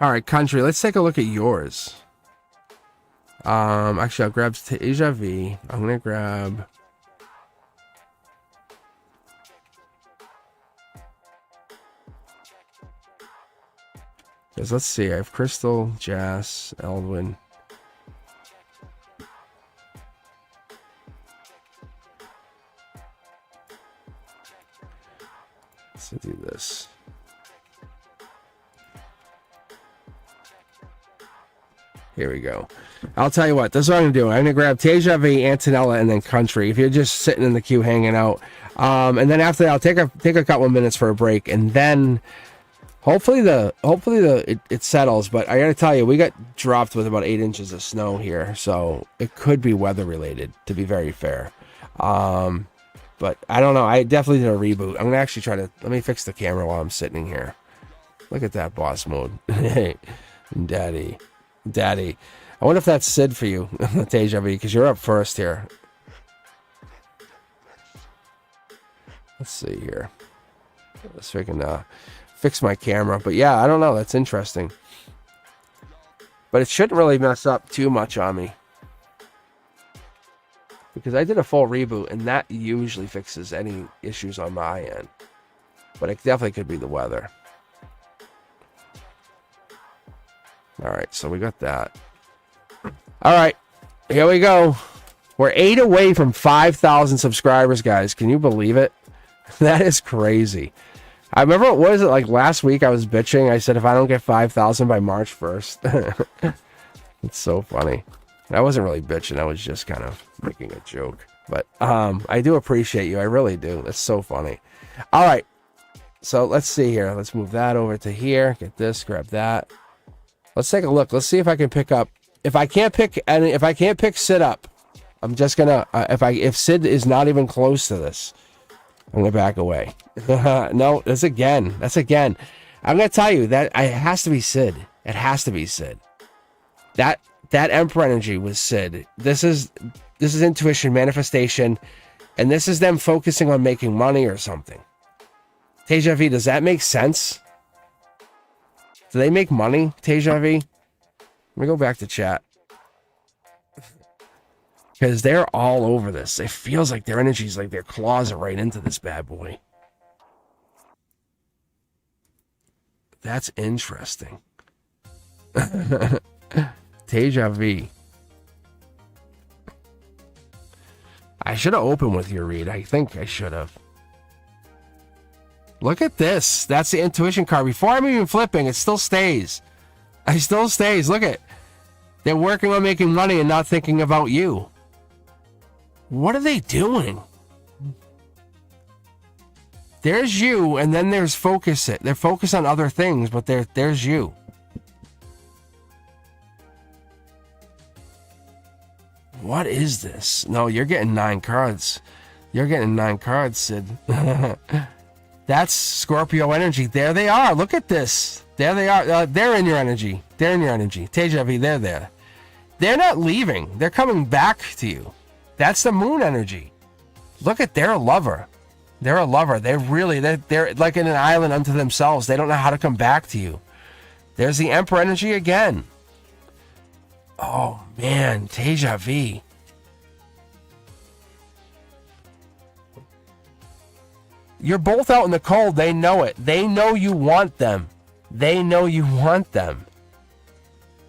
All right, country, let's take a look at yours. Actually, I'll grab Teja V. I'm going to grab... Because let's see, I have Crystal, Jas, Eldwin. Let's do this. Here we go. I'll tell you what, this is what I'm going to do. I'm going to grab Teja V, Antonella, and then Country. If you're just sitting in the queue hanging out. And then after that, I'll take a couple of minutes for a break. And then hopefully it settles. But I got to tell you, we got dropped with about 8 inches of snow here. So it could be weather related, to be very fair. But I don't know. I definitely did a reboot. I'm going to actually try to... Let me fix the camera while I'm sitting here. Look at that boss mode. Hey, Daddy. I wonder if that's Sid for you, Teja V, because you're up first here. Let's see here. Let's see if I can fix my camera. But yeah, I don't know. That's interesting. But it shouldn't really mess up too much on me, because I did a full reboot, and that usually fixes any issues on my end. But it definitely could be the weather. All right, so we got that. All right, here we go. We're 8 away from 5,000 subscribers, guys. Can you believe it? That is crazy. I remember, what was it, like last week I was bitching. I said if I don't get 5,000 by March 1st. It's so funny. I wasn't really bitching. I was just kind of making a joke. But I do appreciate you. I really do. That's so funny. All right, so let's see here. Let's move that over to here. Get this, grab that. Let's take a look. Let's see if I can pick up. If I can't pick Sid up, I'm just gonna. If Sid is not even close to this, I'm gonna back away. No, that's again. I'm gonna tell you that it has to be Sid. It has to be Sid. That Emperor energy was Sid. This is intuition, manifestation, and this is them focusing on making money or something. Teja V, does that make sense? Do they make money, Teja V? Let me go back to chat. Because they're all over this. It feels like their energy's like their claws are right into this bad boy. That's interesting. Teja V. I should have opened with your read. I think I should have. Look at this. That's the intuition card. Before I'm even flipping, it still stays. It still stays. Look at. They're working on making money and not thinking about you. What are they doing? There's you, and then there's focus. They're focused on other things, but there's you. What is this? No, you're getting 9 cards. You're getting 9 cards, Sid. That's Scorpio energy. There they are. Look at this. There they are. They're in your energy. They're in your energy. Teja V, they're there. They're not leaving. They're coming back to you. That's the moon energy. Look at, they're a lover. They're a lover. They're like in an island unto themselves. They don't know how to come back to you. There's the Emperor energy again. Oh, man. Teja V. You're both out in the cold. They know it. They know you want them. They know you want them.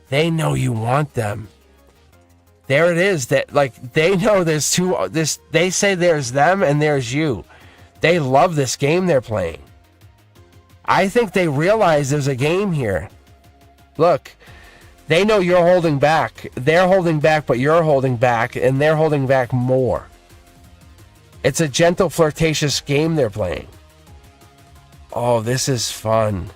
They know you want them. There it is. That, like, they know there's two. They say there's them and there's you. They love this game they're playing. I think they realize there's a game here. Look, they know you're holding back. They're holding back, but you're holding back, and they're holding back more. It's a gentle, flirtatious game they're playing. Oh, this is fun.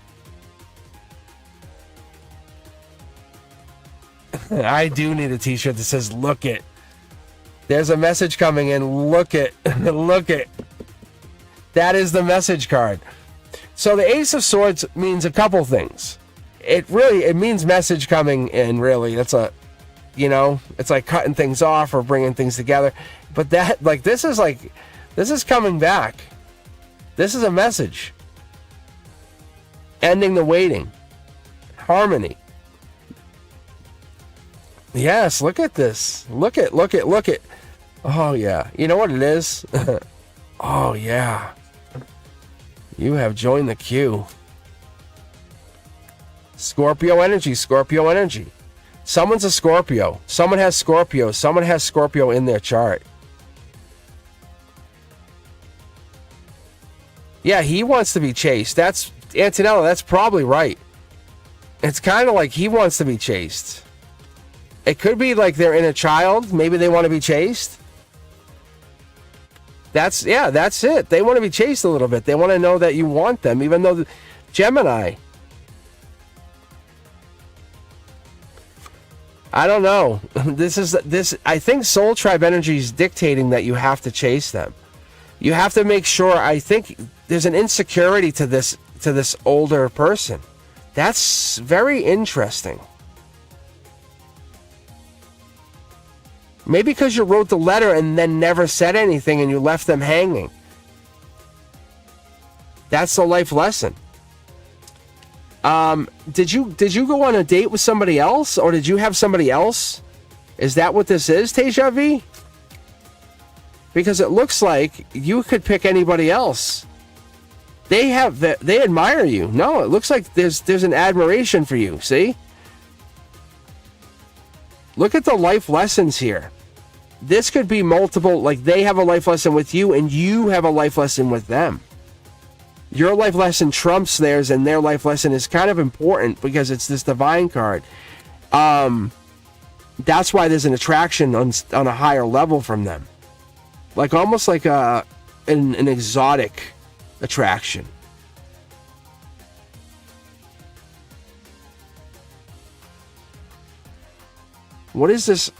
I do need a t-shirt that says, look it. There's a message coming in. Look it. Look it. That is the message card. So the Ace of Swords means a couple things. It means message coming in, really. That's it's like cutting things off or bringing things together. But this is coming back. This is a message. Ending the waiting. Harmony. Yes, look at this. Look it. Oh, yeah. You know what it is? Oh, yeah. You have joined the queue. Scorpio energy. Someone's a Scorpio. Someone has Scorpio. Someone has Scorpio in their chart. Yeah, he wants to be chased. That's Antonella. That's probably right. It's kind of like he wants to be chased. It could be like they're in a child. Maybe they want to be chased. That's it. They want to be chased a little bit. They want to know that you want them, even though Gemini. I don't know. I think Soul Tribe energy is dictating that you have to chase them. You have to make sure. I think there's an insecurity to this older person. That's very interesting. Maybe because you wrote the letter and then never said anything and you left them hanging. That's the life lesson. Did you go on a date with somebody else, or did you have somebody else? Is that what this is, Teja V? Because it looks like you could pick anybody else. They admire you. No, it looks like there's an admiration for you. See? Look at the life lessons here. This could be multiple, like they have a life lesson with you and you have a life lesson with them. Your life lesson trumps theirs, and their life lesson is kind of important because it's this divine card. That's why there's an attraction on a higher level from them. Like almost like an exotic attraction. What is this?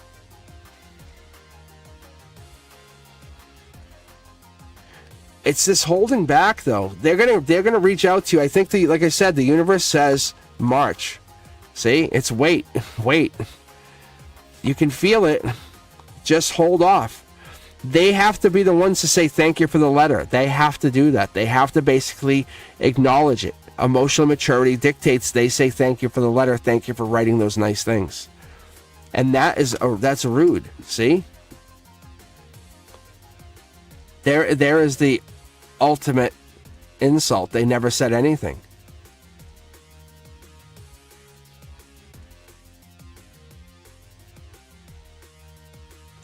It's this holding back, though. They're gonna reach out to you. I think like I said, the universe says March. See, it's wait. You can feel it. Just hold off. They have to be the ones to say thank you for the letter. They have to do that. They have to basically acknowledge it. Emotional maturity dictates they say thank you for the letter. Thank you for writing those nice things. And that's rude. See? There is the ultimate insult. They never said anything.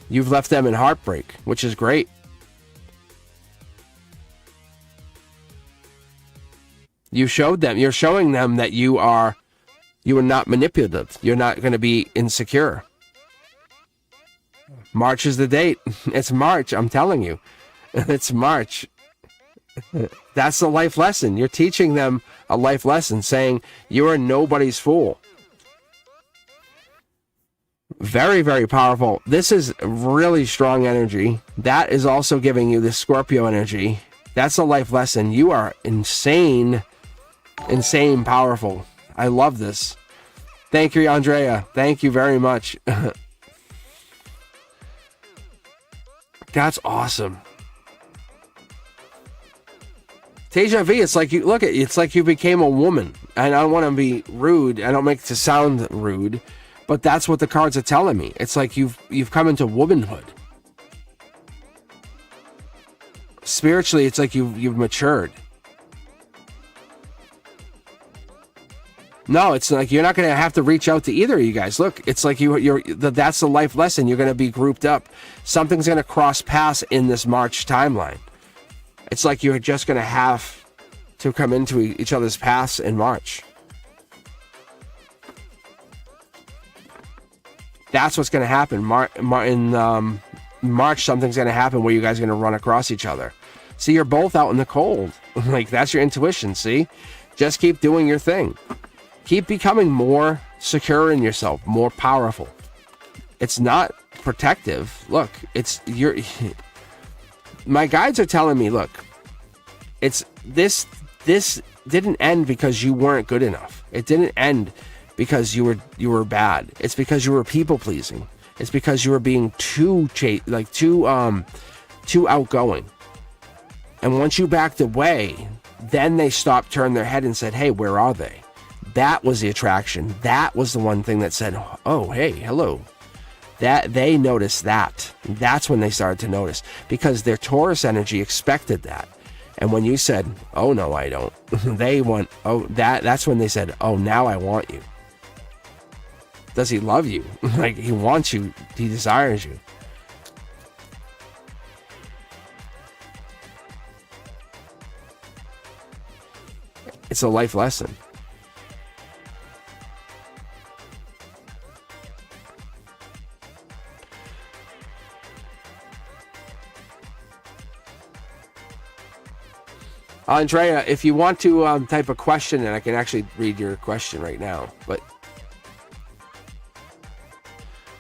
You've left them in heartbreak, which is great. You're showing them that you are not manipulative. You're not going to be insecure. March is the date. It's March, I'm telling you. It's March. That's the life lesson. You're teaching them a life lesson, saying you are nobody's fool. Very, very powerful. This is really strong energy. That is also giving you the Scorpio energy. That's a life lesson. You are insane powerful. I love this. Thank you, Andrea. Thank you very much. That's awesome. Deja vu, it's like you look at it's like you became a woman. And I don't want to be rude. I don't make it to sound rude, but that's what the cards are telling me. It's like you've come into womanhood. Spiritually, it's like you've matured. No, it's like you're not going to have to reach out to either of you guys. Look, it's like that's the life lesson. You're going to be grouped up. Something's going to cross paths in this March timeline. It's like you're just going to have to come into each other's paths in March. That's what's going to happen. In March, something's going to happen where you guys are going to run across each other. See, you're both out in the cold. Like, that's your intuition, see? Just keep doing your thing. Keep becoming more secure in yourself, more powerful. It's not protective. Look, my guides are telling me, look, it's this didn't end because you weren't good enough. It didn't end because you were bad. It's because you were people pleasing. It's because you were being too outgoing. And once you backed away, then they stopped, turned their head and said, hey, where are they? That was the attraction. That was the one thing that said, oh, hey, hello. That they noticed that. That's when they started to notice, because their Taurus energy expected that. And when you said, oh, no, I don't, they went, oh, that's when they said, oh, now I want you. Does he love you? Like, he wants you. He desires you. It's a life lesson. Andrea, if you want to type a question, and I can actually read your question right now, but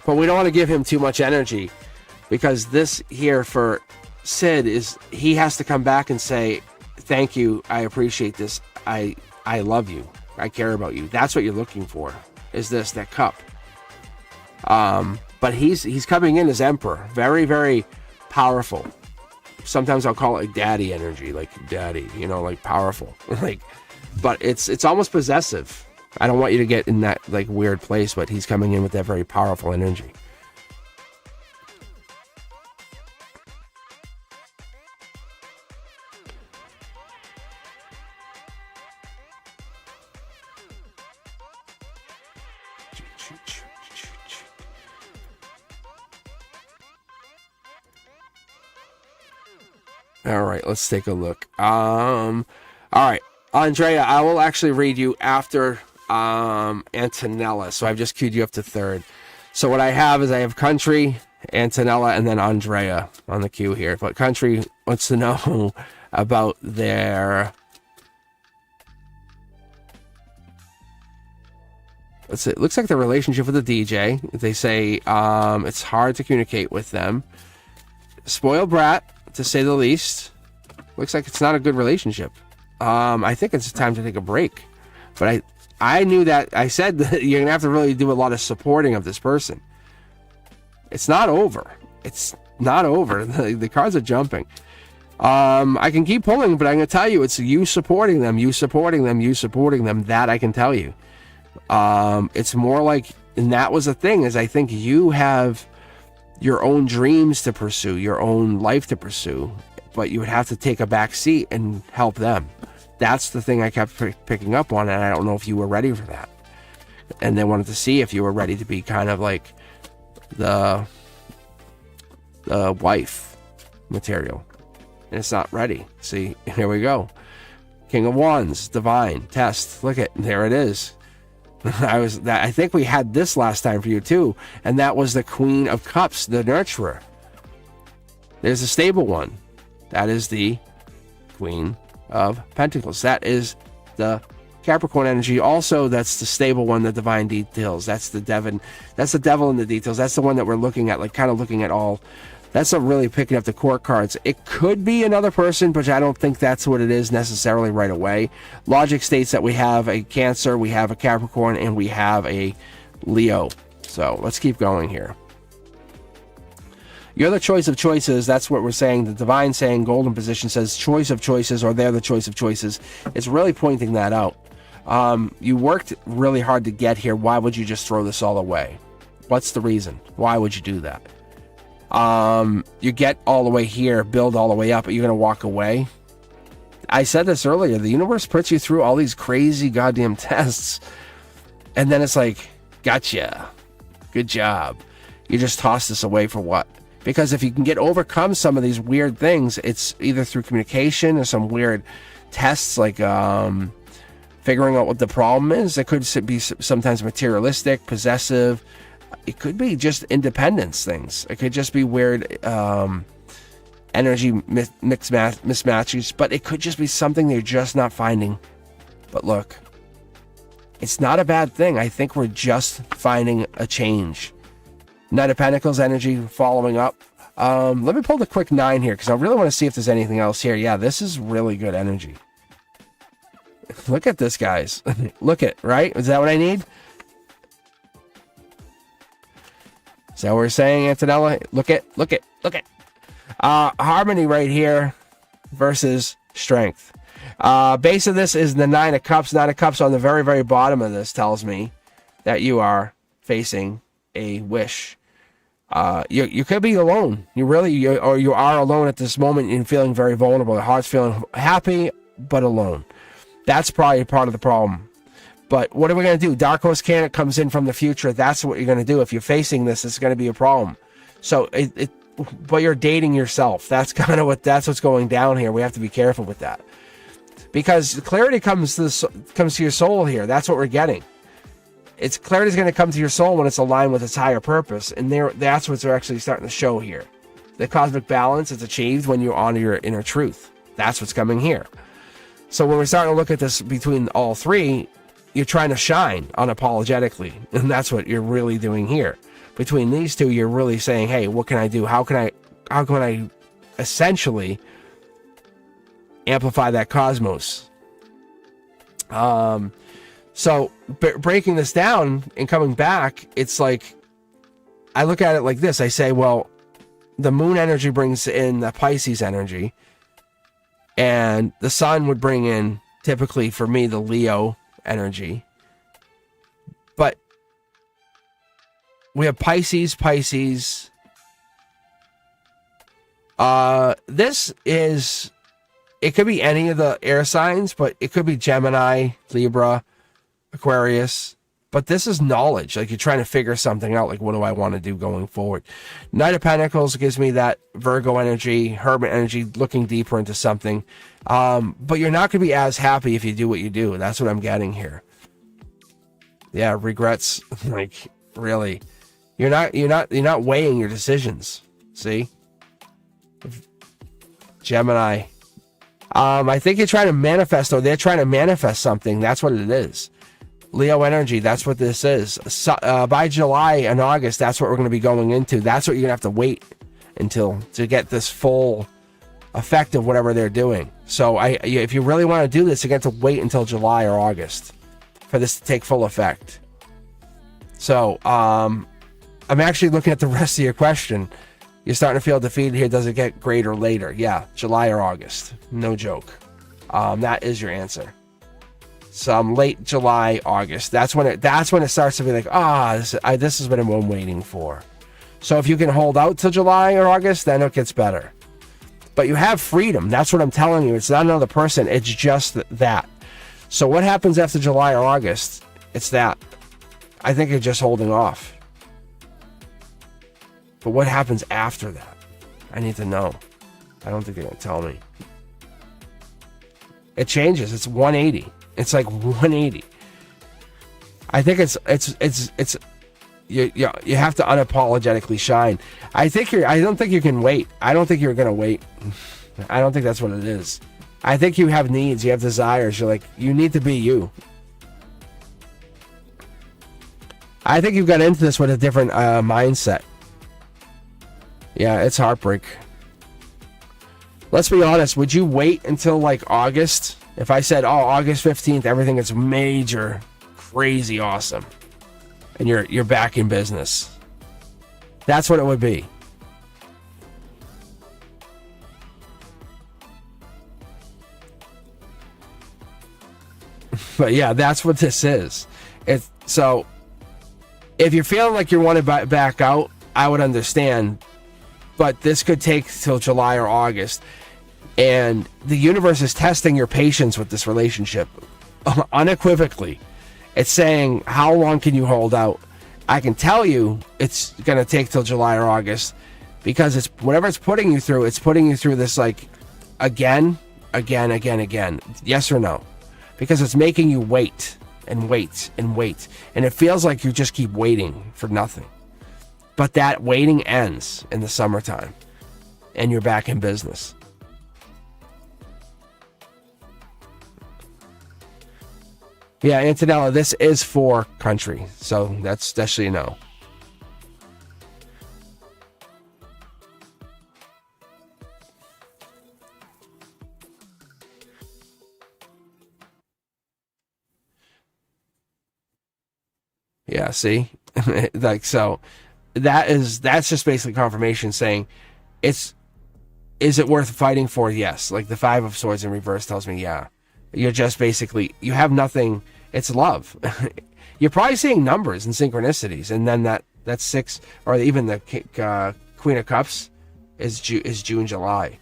we don't want to give him too much energy, because this here for Sid is, he has to come back and say, thank you, I appreciate this, I love you, I care about you. That's what you're looking for, is that cup. But he's coming in as Emperor, very, very powerful. Sometimes I'll call it like daddy energy, like daddy, like powerful, like, but it's almost possessive. I don't want you to get in that like weird place, but he's coming in with that very powerful energy. All right, let's take a look. All right, Andrea, I will actually read you after Antonella. So I've just queued you up to third. So what I have is I have Country, Antonella, and then Andrea on the queue here. But Country wants to know about their... It looks like the relationship with the DJ. They say it's hard to communicate with them. Spoiled brat, to say the least. Looks like it's not a good relationship. I think it's time to take a break. But I knew that. I said that you're going to have to really do a lot of supporting of this person. It's not over. It's not over. The cards are jumping. I can keep pulling, but I'm going to tell you, it's you supporting them, you supporting them, you supporting them. That I can tell you. It's more like, and that was the thing, is I think you have your own dreams to pursue, your own life to pursue, but you would have to take a back seat and help them. That's the thing I kept picking up on, and I don't know if you were ready for that. And they wanted to see if you were ready to be kind of like the wife material. And it's not ready. See, here we go. King of Wands, Divine, Test. Look at, there it is. I think we had this last time for you too, and that was the Queen of Cups, the nurturer. There's a stable one. That is the Queen of Pentacles. That is the Capricorn energy. Also, that's the stable one, the divine details. That's the devil in the details. That's the one that we're looking at, like kind of looking at all. That's not really picking up the court cards. It could be another person, but I don't think that's what it is necessarily right away. Logic states that we have a Cancer, we have a Capricorn, and we have a Leo. So let's keep going here. You're the choice of choices. That's what we're saying. The divine saying, golden position says choice of choices, or they're the choice of choices. It's really pointing that out. You worked really hard to get here. Why would you just throw this all away? What's the reason? Why would you do that? You get all the way here, build all the way up, but you're going to walk away. I said this earlier. The universe puts you through all these crazy goddamn tests, and then it's like, gotcha. Good job. You just toss this away for what? Because if you can overcome some of these weird things, it's either through communication or some weird tests, like figuring out what the problem is. It could be sometimes materialistic, possessive. It could be just independence things. It could just be weird energy mismatches, but it could just be something they're just not finding. But look, it's not a bad thing. I think we're just finding a change. Knight of Pentacles energy following up. Let me pull the quick 9 here, because I really want to see if there's anything else here. Yeah, this is really good energy. Look at this, guys. Look at, right? Is that what I need? Is that what we're saying, Antonella? Look at. Harmony right here versus strength. Base of this is the 9 of Cups. 9 of Cups on the very, very bottom of this tells me that you are facing a wish. You could be alone. You are alone at this moment and feeling very vulnerable. Your heart's feeling happy, but alone. That's probably part of the problem. But what are we going to do? Dark Horse Candidate comes in from the future. That's what you're going to do. If you're facing this, it's going to be a problem. So but you're dating yourself. That's kind of what's going down here. We have to be careful with that, because clarity comes to your soul here. That's what we're getting. Clarity is going to come to your soul when it's aligned with its higher purpose, and that's what's actually starting to show here. The cosmic balance is achieved when you honor your inner truth. That's what's coming here. So when we're starting to look at this between all three, you're trying to shine unapologetically, and that's what you're really doing here. Between these two, you're really saying, hey, what can I do? How can I essentially amplify that cosmos? So breaking this down and coming back, it's like, I look at it like this. I say, well, the moon energy brings in the Pisces energy, and the sun would bring in, typically for me, the Leo energy. But we have Pisces. It could be any of the air signs, but it could be Gemini, Libra, Aquarius. But this is knowledge. Like, you're trying to figure something out. Like, what do I want to do going forward? Knight of Pentacles gives me that Virgo energy, Hermit energy, looking deeper into something. But you're not going to be as happy if you do what you do. That's what I'm getting here. Yeah, regrets. Like, really, you're not weighing your decisions. See, Gemini. I think you're trying to manifest, or they're trying to manifest something. That's what it is. Leo energy, that's what this is. So, by July and August, that's what we're going to be going into. That's what you're going to have to wait until to get this full effect of whatever they're doing. So if you really want to do this, you're going to have to wait until July or August for this to take full effect. So I'm actually looking at the rest of your question. You're starting to feel defeated here. Does it get greater later? Yeah, July or August. No joke. That is your answer. Some late July, August. That's when it starts to be like, this is what I'm waiting for. So if you can hold out till July or August, then it gets better. But you have freedom. That's what I'm telling you. It's not another person. It's just that. So what happens after July or August? It's that. I think you're just holding off. But what happens after that? I need to know. I don't think you're going to tell me. It changes. It's 180. It's like 180. I think you have to unapologetically shine. I don't think you can wait. I don't think you're going to wait. I don't think that's what it is. I think you have needs, you have desires. You're like, you need to be you. I think you've got into this with a different mindset. Yeah, it's heartbreak. Let's be honest. Would you wait until like August? If I said, oh, August 15th, everything is major, crazy awesome, and you're back in business. That's what it would be. But yeah, that's what this is. So if you're feeling like you want to back out, I would understand. But this could take till July or August. And the universe is testing your patience with this relationship unequivocally. It's saying, how long can you hold out? I can tell you it's going to take till July or August, because it's whatever it's putting you through this like again. Yes or no? Because it's making you wait and wait and wait. And it feels like you just keep waiting for nothing. But that waiting ends in the summertime and you're back in business. Yeah, Antonella, this is for country. So that's so you know. Yeah, see? Like, so that's just basically confirmation saying is it worth fighting for? Yes. Like the Five of Swords in reverse tells me, yeah. You're just basically, you have nothing. It's love. You're probably seeing numbers and synchronicities, and then that six, or even the Queen of Cups is June, July.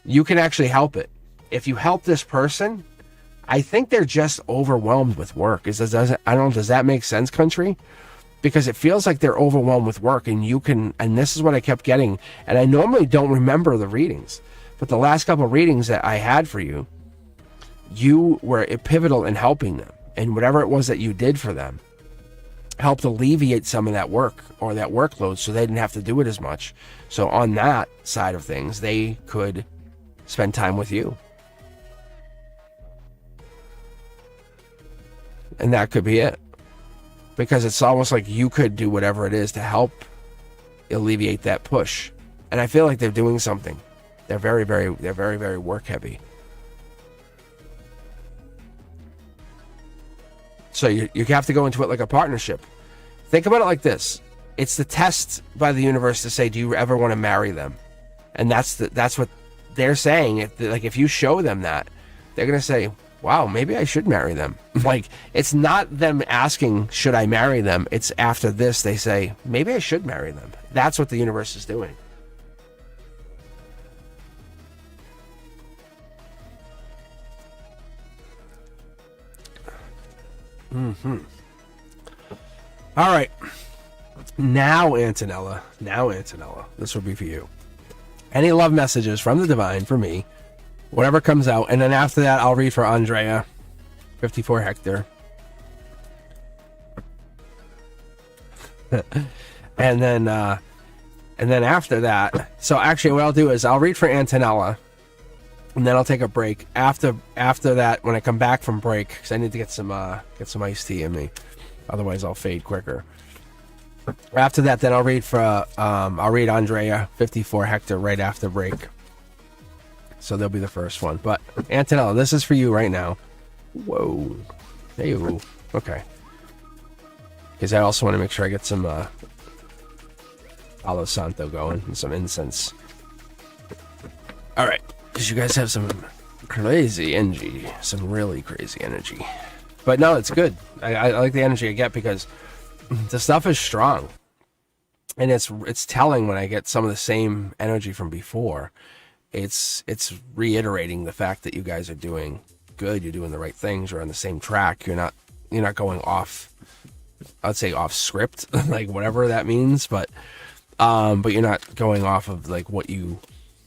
You can actually help it. If you help this person, I think they're just overwhelmed with work. Does that make sense, country? Because it feels like they're overwhelmed with work, and this is what I kept getting. And I normally don't remember the readings, but the last couple of readings that I had for you, you were pivotal in helping them. And whatever it was that you did for them helped alleviate some of that work or that workload, so they didn't have to do it as much. So on that side of things, they could spend time with you. And that could be it. Because it's almost like you could do whatever it is to help alleviate that push. And I feel like they're doing something. They're very, very work heavy. So you have to go into it like a partnership. Think about it like this. It's the test by the universe to say, do you ever want to marry them? And that's what they're saying. If you show them that, they're going to say, wow, maybe I should marry them. Like, it's not them asking, should I marry them? It's after this, they say, maybe I should marry them. That's what the universe is doing. All right. Now, Antonella, this will be for you. Any love messages from the divine for me, whatever comes out, and then after that, I'll read for Andrea, 54 Hector. and then after that, so actually what I'll do is I'll read for Antonella, and then I'll take a break. After that, when I come back from break, because I need to get some iced tea in me, otherwise I'll fade quicker. After that, then I'll read Andrea, 54 Hector, right after break. So they'll be the first one. But Antonella, this is for you right now. Whoa. Hey, okay. Because I also want to make sure I get some Palo Santo going and some incense. All right. Because you guys have some crazy energy. Some really crazy energy. But no, it's good. I like the energy I get because the stuff is strong. And it's telling when I get some of the same energy from before. It's reiterating the fact that you guys are doing good. You're doing the right things. You're on the same track. You're not going off, I'd say off script, like whatever that means. But you're not going off of like what you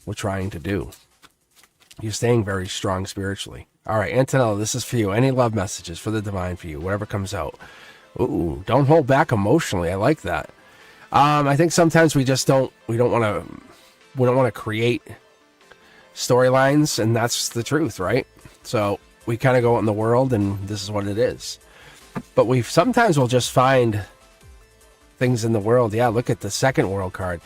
were trying to do. You're staying very strong spiritually. All right, Antonella, this is for you. Any love messages for the divine for you, whatever comes out. Ooh, don't hold back emotionally. I like that. I think sometimes we don't want to create storylines, and that's the truth, right? So we kind of go out in the world, and this is what it is. But we sometimes will just find things in the world. Yeah, look at the second world card.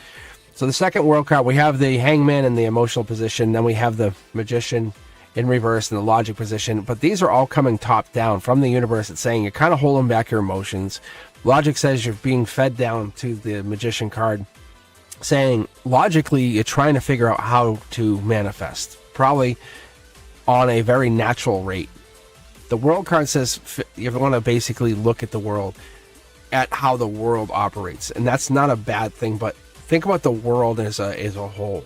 So the second world card, we have the hangman in the emotional position, then we have the magician in reverse in the logic position. But these are all coming top down from the universe. It's saying you're kind of holding back your emotions. Logic says you're being fed down to the magician card, saying logically you're trying to figure out how to manifest, probably on a very natural rate. The world card says you want to basically look at the world, at how the world operates, and that's not a bad thing, but think about the world as a whole.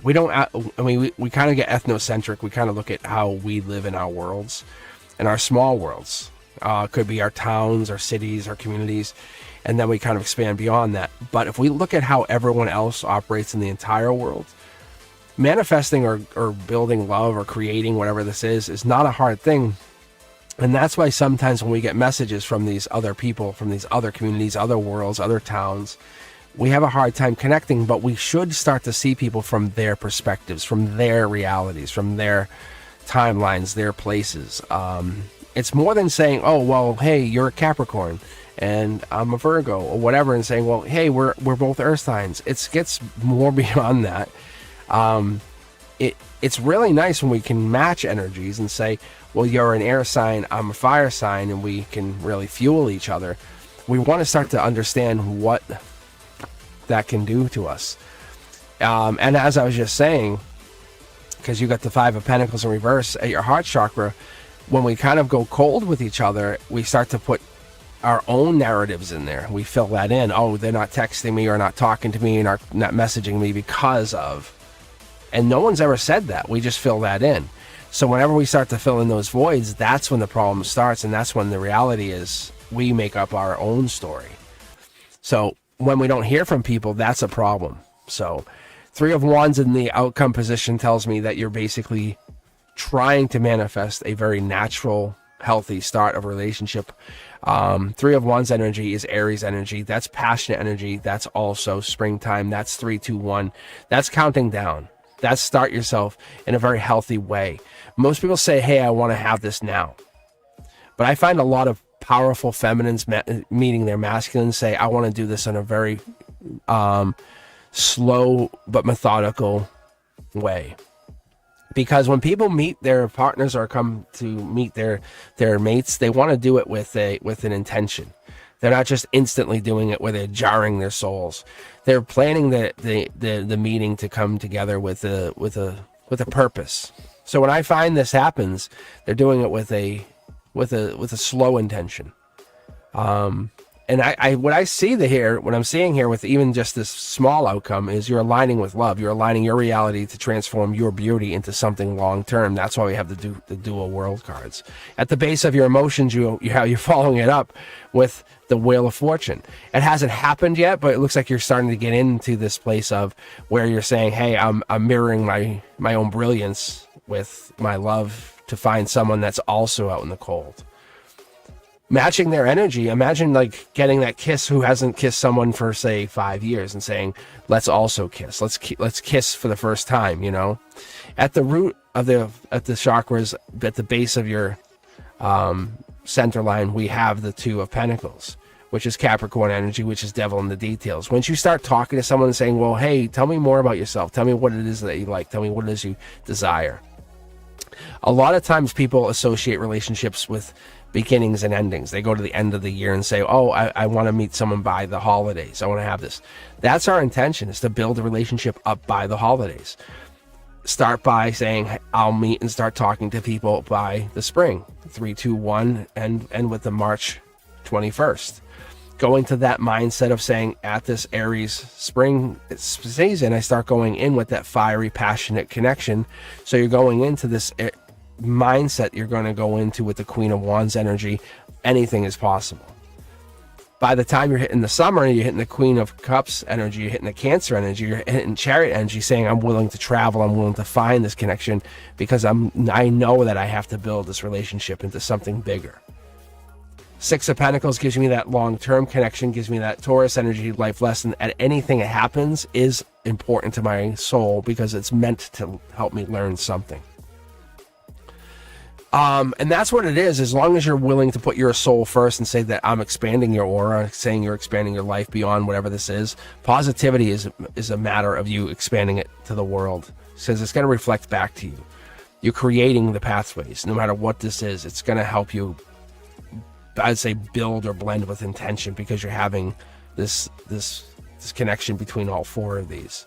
We don't, I mean, we kind of get ethnocentric. We kind of look at how we live in our worlds, and our small worlds. Could be our towns, our cities, our communities, and then we kind of expand beyond that. But if we look at how everyone else operates in the entire world, manifesting or building love or creating whatever this is not a hard thing. And that's why sometimes when we get messages from these other people, from these other communities, other worlds, other towns, we have a hard time connecting, but we should start to see people from their perspectives, from their realities, from their timelines, their places. It's more than saying, oh, well, hey, you're a Capricorn and I'm a Virgo or whatever, and saying, well, hey, we're both earth signs. It gets more beyond that. It's really nice when we can match energies and say, well, you're an air sign, I'm a fire sign, and we can really fuel each other. We want to start to understand what that can do to us. And as I was just saying, because you got the Five of Pentacles in reverse at your heart chakra, when we kind of go cold with each other, we start to put our own narratives in there. We fill that in. Oh, they're not texting me or not talking to me and are not messaging me because of. And no one's ever said that. We just fill that in. So whenever we start to fill in those voids, that's when the problem starts, and that's when the reality is we make up our own story. So when we don't hear from people, that's a problem. So Three of Wands in the outcome position tells me that you're basically trying to manifest a very natural, healthy start of a relationship. Three of Wands energy is Aries energy. That's passionate energy. That's also springtime. That's 3, 2, 1. That's counting down. That's start yourself in a very healthy way. Most people say, hey, I want to have this now. But I find a lot of powerful feminines meeting their masculines say, I want to do this in a very slow but methodical way. Because when people meet their partners or come to meet their mates, they want to do it with an intention. They're not just instantly doing it where they're jarring their souls. They're planning the meeting to come together with a purpose. So when I find this happens, they're doing it with a slow intention. And what I see what I'm seeing here with even just this small outcome is you're aligning with love. You're aligning your reality to transform your beauty into something long term. That's why we have the dual world cards. At the base of your emotions, you're following it up with the Wheel of Fortune. It hasn't happened yet, but it looks like you're starting to get into this place of where you're saying, hey, I'm mirroring my own brilliance with my love to find someone that's also out in the cold. Matching their energy. Imagine like getting that kiss who hasn't kissed someone for say 5 years and saying, let's also kiss. Let's kiss for the first time, you know. At the root of the chakras, at the base of your center line, we have the Two of Pentacles, which is Capricorn energy, which is devil in the details. Once you start talking to someone and saying, well, hey, tell me more about yourself. Tell me what it is that you like. Tell me what it is you desire. A lot of times people associate relationships with beginnings and endings. They go to the end of the year and say, oh, I want to meet someone by the holidays. I want to have this. That's our intention, is to build a relationship up by the holidays. Start by saying, I'll meet and start talking to people by the spring, 3, 2, 1, and with the March 21st. Going to that mindset of saying, at this Aries spring season, I start going in with that fiery, passionate connection. So you're going into this mindset you're going to go into with the Queen of Wands energy. Anything is possible. By the time you're hitting the summer, you're hitting the Queen of Cups energy, you're hitting the Cancer energy, you're hitting Chariot energy, saying, I'm willing to travel, I'm willing to find this connection because I know that I have to build this relationship into something bigger. Six of Pentacles gives me that long-term connection, gives me that Taurus energy life lesson. And anything that happens is important to my soul because it's meant to help me learn something. And that's what it is. As long as you're willing to put your soul first and say that I'm expanding your aura, saying you're expanding your life beyond whatever this is. Positivity is a matter of you expanding it to the world. It says it's going to reflect back to you. You're creating the pathways. No matter what this is, it's going to help you, I'd say, build or blend with intention because you're having this connection between all four of these.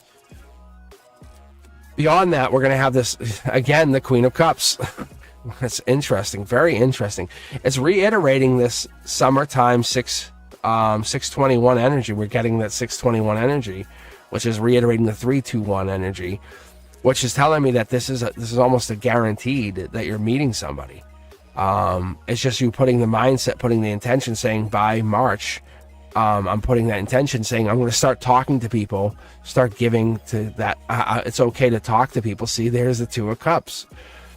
Beyond that, we're going to have this, again, the Queen of Cups. It's interesting, very interesting. It's reiterating this summertime 621 energy. We're getting that 621 energy, which is reiterating the 321 energy, which is telling me that this is almost a guaranteed that you're meeting somebody. It's just you putting the mindset, putting the intention, saying by March, I'm putting that intention, saying I'm going to start talking to people, start giving to that. It's okay to talk to people. See, there's the Two of Cups.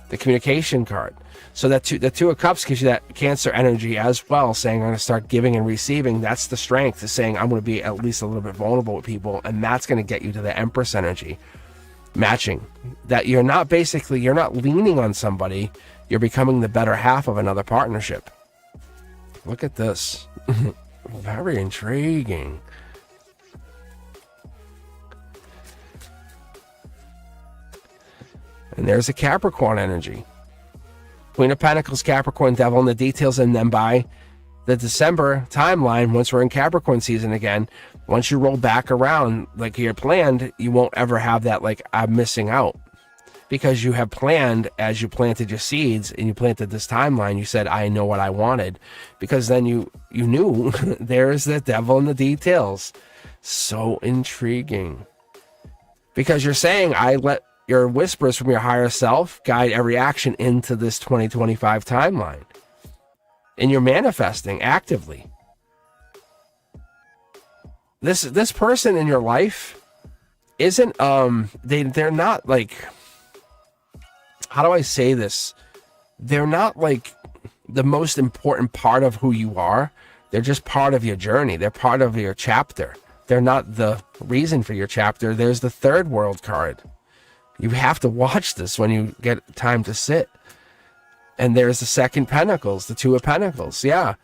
The communication card. So that the Two of Cups gives you that Cancer energy as well, saying I'm going to start giving and receiving. That's the strength, is saying I'm going to be at least a little bit vulnerable with people, and that's going to get you to the Empress energy. Matching. That you're not leaning on somebody, you're becoming the better half of another partnership. Look at this. Very intriguing. And there's the Capricorn energy. Queen of Pentacles, Capricorn, Devil in the details. And then by the December timeline, once we're in Capricorn season again, once you roll back around like you had planned, you won't ever have that like I'm missing out. Because you have planned, as you planted your seeds and you planted this timeline, you said, I know what I wanted. Because then you knew there's the Devil in the details. So intriguing. Because you're saying, I let your whispers from your higher self guide every action into this 2025 timeline. And you're manifesting actively. This person in your life isn't, they're not like, how do I say this? They're not like the most important part of who you are. They're just part of your journey. They're part of your chapter. They're not the reason for your chapter. There's the Third World card. You have to watch this when you get time to sit. And there's the Second Pentacles, the Two of Pentacles. Yeah.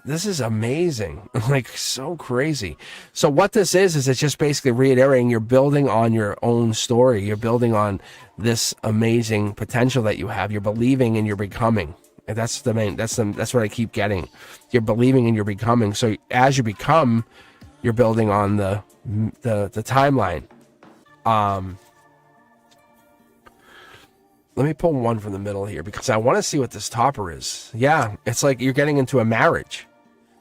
This is amazing. Like, so crazy. So what this is it's just basically reiterating you're building on your own story. You're building on this amazing potential that you have. You're believing and you're becoming. And that's what I keep getting. You're believing and you're becoming. So as you become, you're building on the timeline. Let me pull one from the middle here because I want to see what this topper is. Yeah, it's like you're getting into a marriage.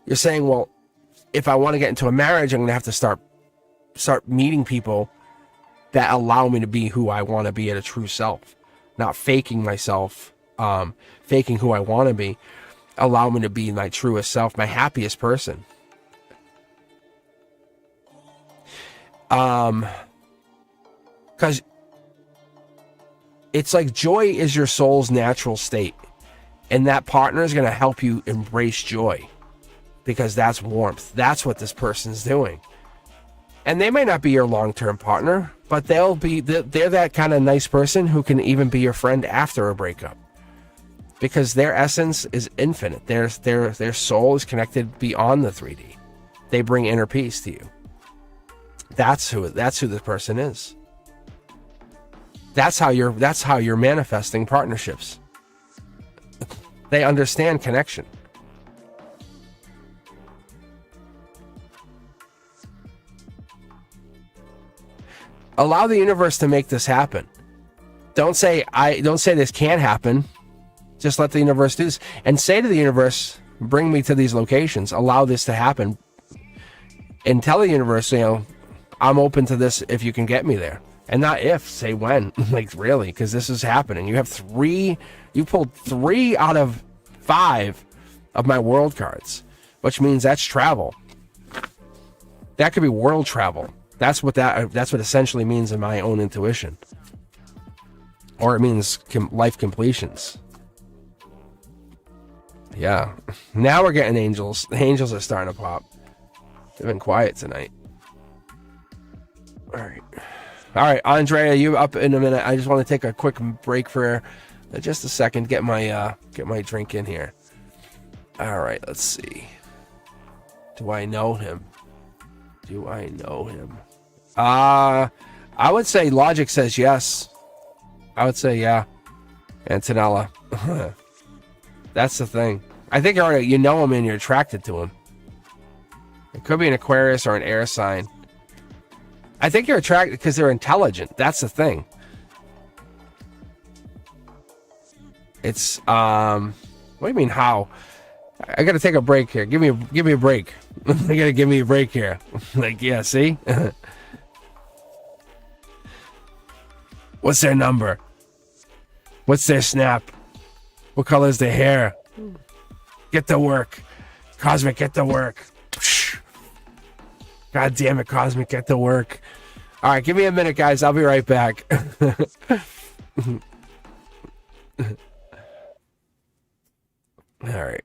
You're saying, well, if I want to get into a marriage, I'm going to have to start meeting people that allow me to be who I want to be at a true self. Not faking myself, faking who I want to be. Allow me to be my truest self, my happiest person. Because it's like joy is your soul's natural state. And that partner is going to help you embrace joy. Because that's warmth. That's what this person's doing. And they may not be your long-term partner, but they're that kind of nice person who can even be your friend after a breakup. Because their essence is infinite. Their soul is connected beyond the 3D. They bring inner peace to you. That's who this person is. That's how you're manifesting partnerships. They understand connection. Allow the universe to make this happen. Don't say this can't happen. Just let the universe do this. And say to the universe, bring me to these locations. Allow this to happen. And tell the universe, I'm open to this if you can get me there. And not if, say when. Like, really, because this is happening. You pulled 3 out of 5 of my world cards, which means that's travel. That could be world travel. That's what essentially means in my own intuition. Or it means life completions. Yeah. Now we're getting angels. The angels are starting to pop. They've been quiet tonight. All right. All right, Andrea, you up in a minute. I just want to take a quick break for just a second. Get my drink in here. All right, let's see. Do I know him? Do I know him? I would say logic says yes. I would say yeah. Antonella. That's the thing. I think you know him and you're attracted to him. It could be an Aquarius or an air sign. I think you're attracted because they're intelligent. That's the thing. It's what do you mean how? I gotta take a break here. Give me a break. You gotta give me a break here. Like, yeah, see? What's their number? What's their snap? What color is their hair? Get to work. Cosmic, get to work. God damn it, Cosmic, get to work. All right, give me a minute, guys. I'll be right back. All right.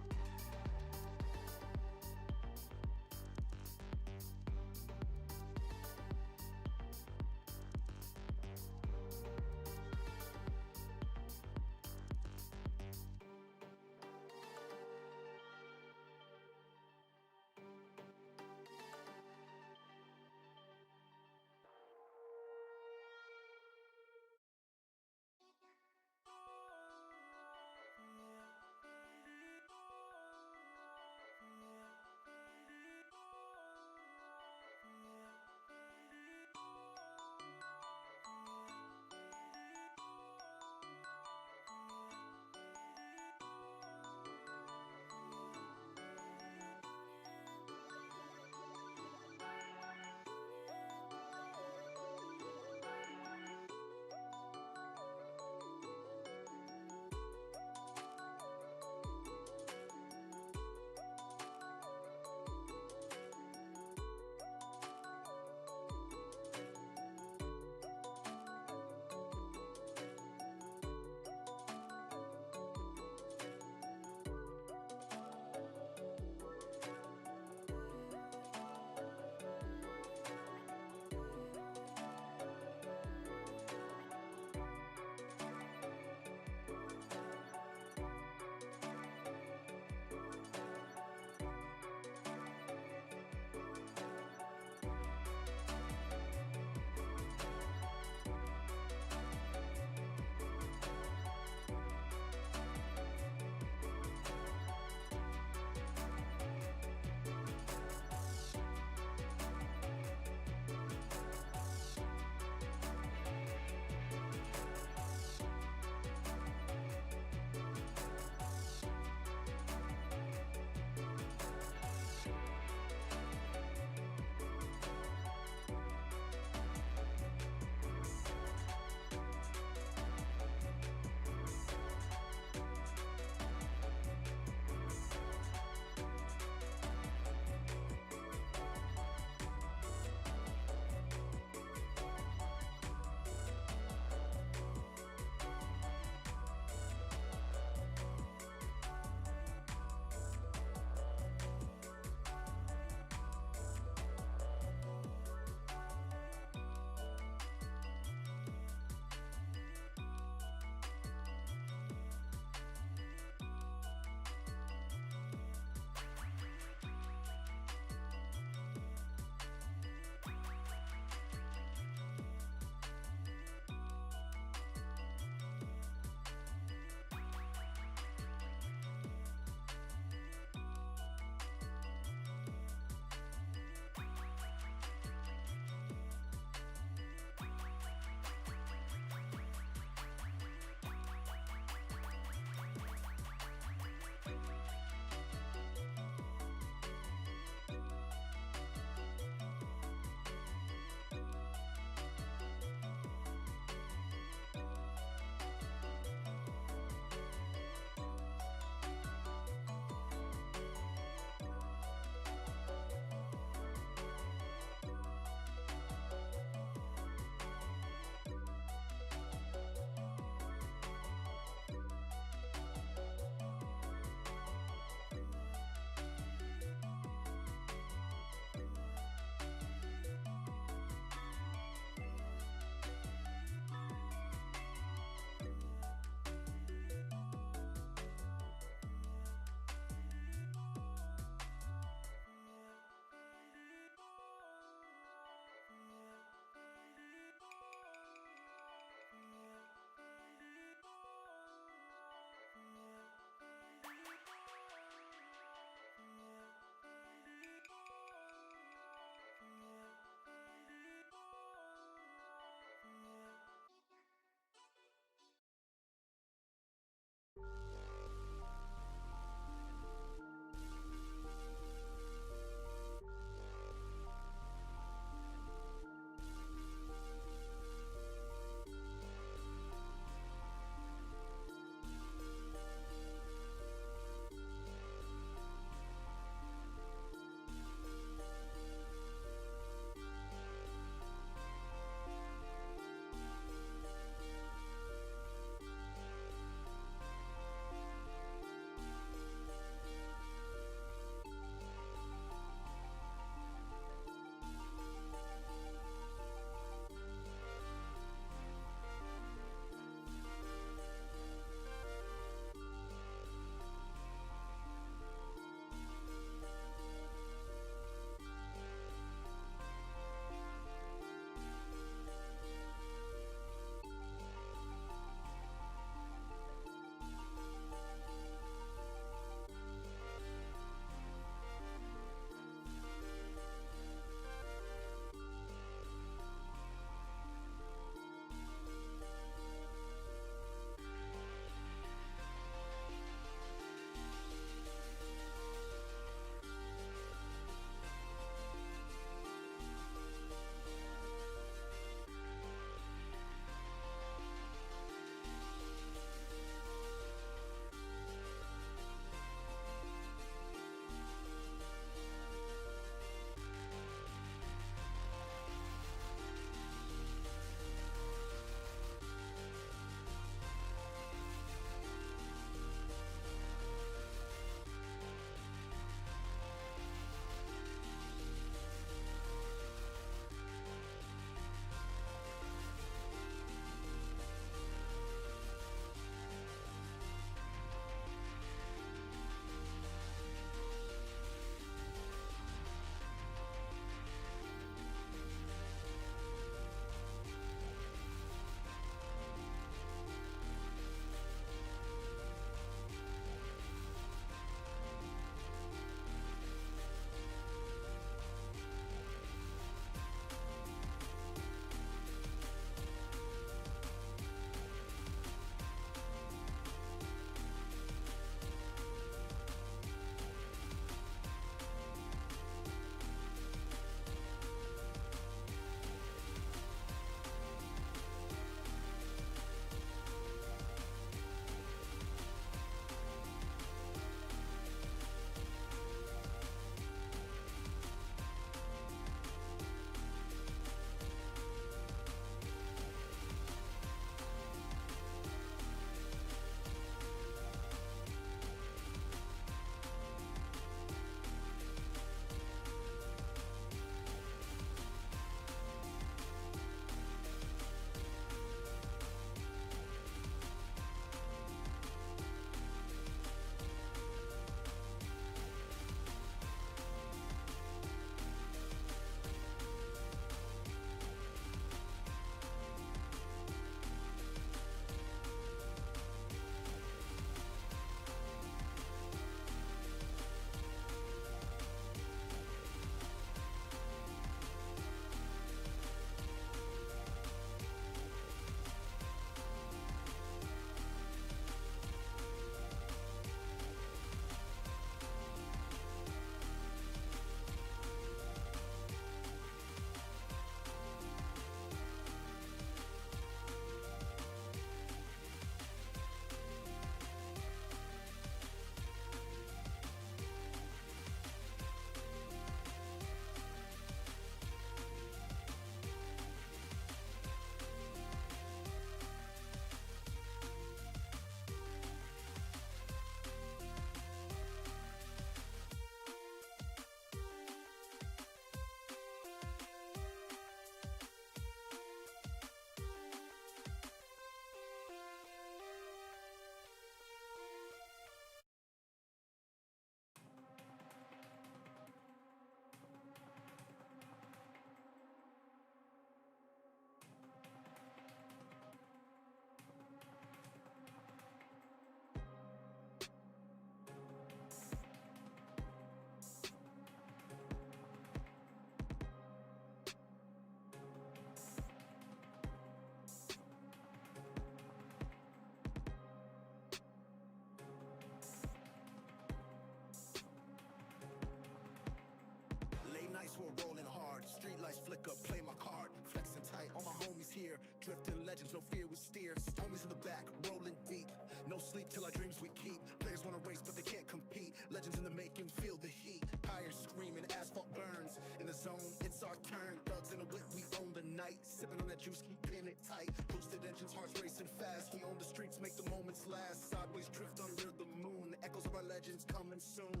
lights flicker, play my card, flexing tight, all my homies here, drifting legends, no fear we steer, homies in the back, rolling deep, no sleep till our dreams we keep, players wanna race but they can't compete, legends in the making, feel the heat, tires screaming, asphalt burns, in the zone, it's our turn, thugs in the whip, we own the night, sipping on that juice, keeping it tight, boosted engines, hearts racing fast, we own the streets, make the moments last, sideways drift under the moon, the echoes of our legends coming soon.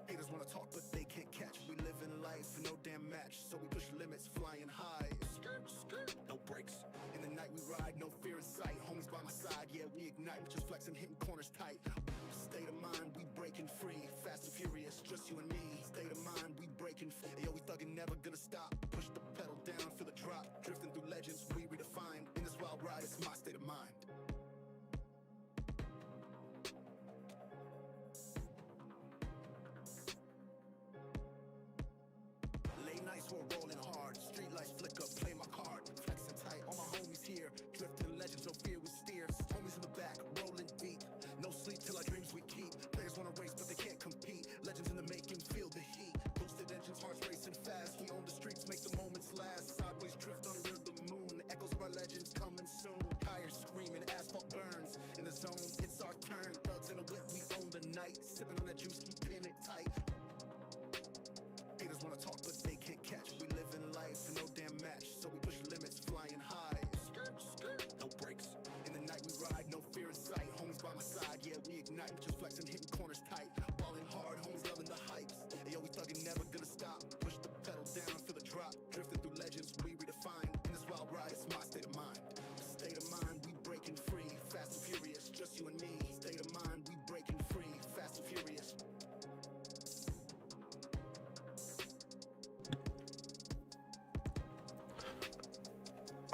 Haters wanna talk, but they can't catch. We live in life, no damn match. So we push limits, flying high. Skirt, skirt, no brakes. In the night we ride, no fear in sight. Homies by my side, yeah, we ignite. Just flexing, hitting corners tight. State of mind, we breaking free. Fast and furious, just you and me. State of mind, we breaking free. Yo, we thuggin', never gonna stop. Push the pedal down, feel the drop. Drifting through legends, we redefine. In this wild ride, it's my state of mind. Nights we're rolling hard, street lights flicker, play my card, flexing tight, all my homies here, drifting legends, no fear we steer, homies in the back, rolling deep, no sleep till our dreams we keep, players wanna race but they can't compete, legends in the making, feel the heat, boosted engines, hearts racing fast, we own the streets, make the moments last, sideways drift under the moon, the echoes of our legends coming soon, tires screaming, asphalt burns, in the zone, it's our turn, thugs in the whip, we own the night, sipping on that juice, keeping it tight. Haters wanna talk, but they can't catch. We live in life, no damn match. So we push limits, flying high. Skirt, skirt, no brakes. In the night we ride, no fear in sight. Homies by my side, yeah, we ignite. Just flexing, hitting corners tight. Balling hard, homies loving the hypes. Yo, we thuggin', never gonna stop. Push the pedal down, feel the drop. Drifting through legends, we redefine. In this wild ride, it's my state of mind. State of mind, we breaking free. Fast and furious, just you and me. State of mind, we breaking free. Fast and furious.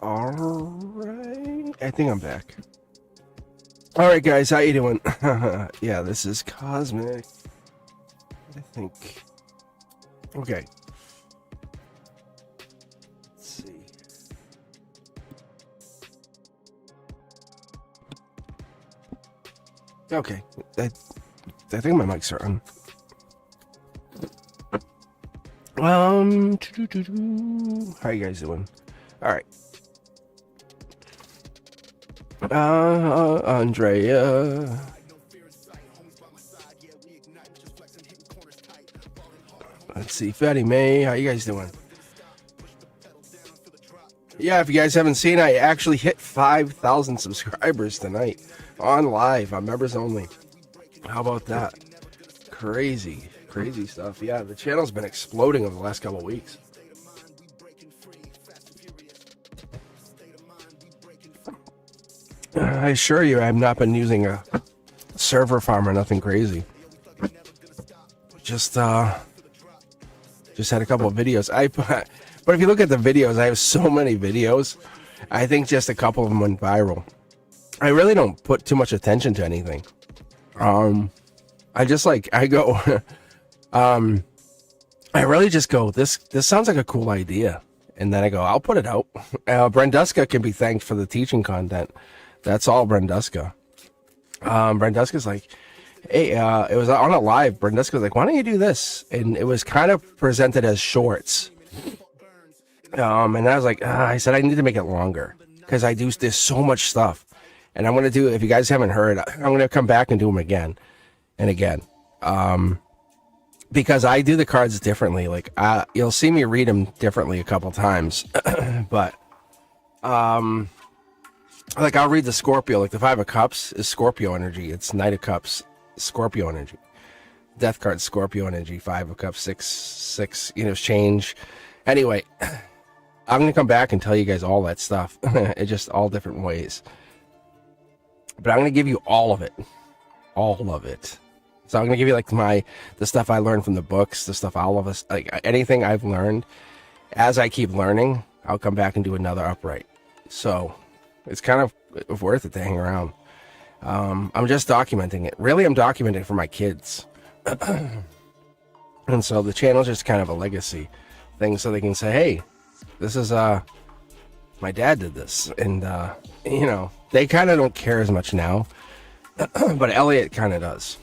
All right, I think I'm back. All right, guys, how you doing? Yeah, this is Cosmic. I think. Okay. Let's see. Okay, I think my mics are on. How you guys doing? All right. Andrea. Let's see, Fatty May, how you guys doing? Yeah, if you guys haven't seen, I actually hit 5,000 subscribers tonight on live, on members only. How about that? Crazy stuff. Yeah, the channel's been exploding over the last couple of weeks. I assure you, I've not been using a server farm or nothing crazy. Just had a couple of videos. But if you look at the videos, I have so many videos. I think just a couple of them went viral. I really don't put too much attention to anything. I really just go, this sounds like a cool idea. And then I go, I'll put it out. Brenduska can be thanked for the teaching content. That's all Brenduska. Brenduska's like, hey, it was on a live. Brenduska's like, why don't you do this? And it was kind of presented as shorts. And I was like, I said, I need to make it longer because there's so much stuff. And I'm going to do, if you guys haven't heard, I'm going to come back and do them again and again. Because I do the cards differently. Like, you'll see me read them differently a couple times. But, like, I'll read the Scorpio. Like, the Five of Cups is Scorpio energy. It's Knight of Cups, Scorpio energy. Death card, Scorpio energy. Five of Cups, six, change. Anyway, I'm going to come back and tell you guys all that stuff. It's just all different ways. But I'm going to give you all of it. All of it. So I'm going to give you, like, the stuff I learned from the books, the stuff all of us, like, anything I've learned. As I keep learning, I'll come back and do another upright. So it's kind of worth it to hang around. I'm just documenting it. Really, I'm documenting it for my kids. And so the channel's just kind of a legacy thing, so they can say, hey, this is, my dad did this. And, they kind of don't care as much now. But Elliot kind of does.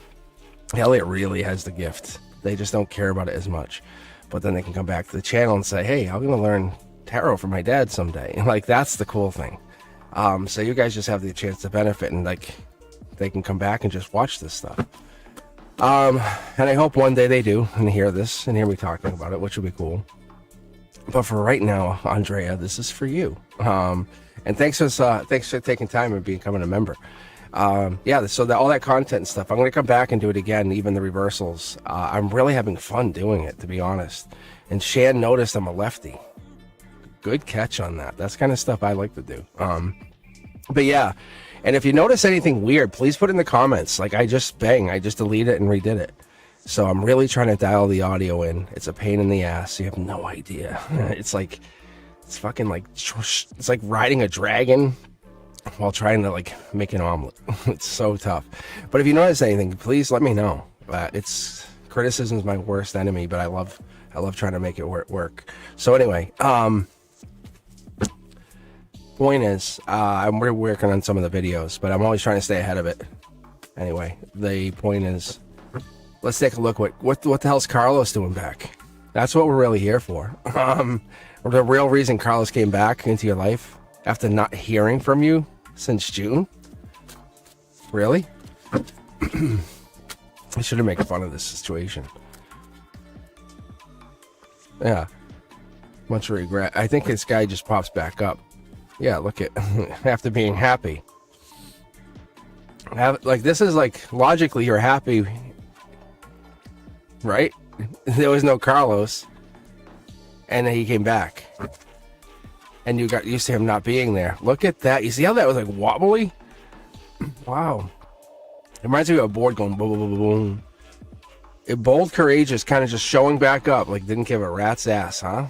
Elliot really has the gift. They just don't care about it as much. but then they can come back to the channel and say, hey, I'm going to learn tarot from my dad someday. Like, that's the cool thing. So you guys just have the chance to benefit, and like they can come back and just watch this stuff. And I hope one day they do and hear this and hear me talking about it, which would be cool. But for right now, Andrea, this is for you. And thanks for taking time and becoming a member. Yeah, so all that content and stuff, I'm going to come back and do it again, even the reversals. I'm really having fun doing it, to be honest. And Shan noticed I'm a lefty. Good catch on that. That's kind of stuff I like to do. But yeah, and if you notice anything weird, please put in the comments. Like, I just deleted it and redid it. So I'm really trying to dial the audio in. It's a pain in the ass. You have no idea. It's like riding a dragon while trying to like make an omelet. It's so tough. But if you notice anything, please let me know. Criticism is my worst enemy, but I love trying to make it work. So anyway, point is, we're working on some of the videos, but I'm always trying to stay ahead of it. Anyway, the point is, let's take a look. What the hell's Carlos doing back? That's what we're really here for. The real reason Carlos came back into your life after not hearing from you since June? Really? I shouldn't make fun of this situation. Yeah. Much regret. I think this guy just pops back up. Yeah, look at after being happy. Like, this is like, logically you're happy, right? There was no Carlos, and then he came back, and you got used to him not being there. Look at that. You see how that was like wobbly? Wow. It reminds me of a board going boom, boom, boom, boom. Bold, courageous, kind of just showing back up, like didn't give a rat's ass, huh?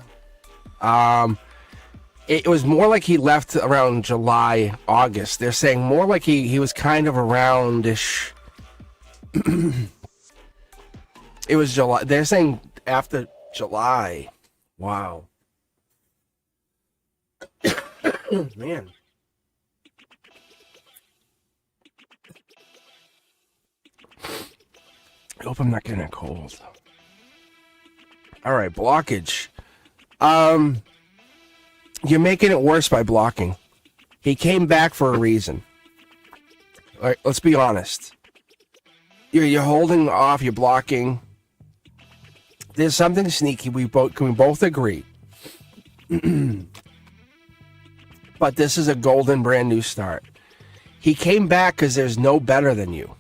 It was more like he left around July, August. They're saying more like he was kind of around-ish. It was July. They're saying after July. Wow. Man. I hope I'm not getting a cold. All right, blockage. You're making it worse by blocking. He came back for a reason. All right, let's be honest. You're holding off. You're blocking. There's something sneaky. Can we both agree? But this is a golden brand new start. He came back because there's no better than you.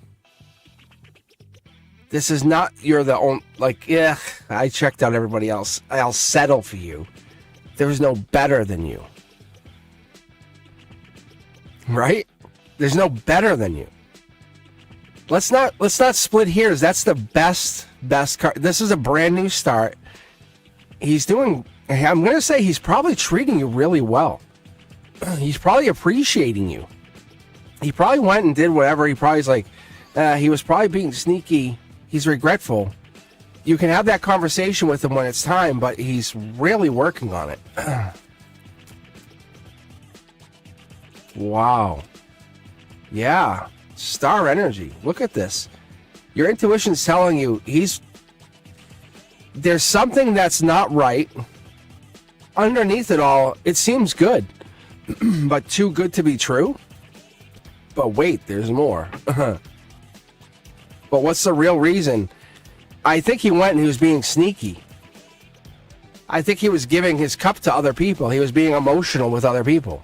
This is not, you're the only, like, yeah, I checked out everybody else. I'll settle for you. There's no better than you. Right? There's no better than you. Let's not split hairs. That's the best card. This is a brand new start. I'm going to say he's probably treating you really well. He's probably appreciating you. He probably went and did whatever. He probably's like, he was probably being sneaky. He's regretful. You can have that conversation with him when it's time, but he's really working on it. Wow. Yeah. Star energy. Look at this. Your intuition's telling you there's something that's not right. Underneath it all, it seems good, but too good to be true. But wait, there's more. But what's the real reason? I think he went and he was being sneaky. I think he was giving his cup to other people. He was being emotional with other people.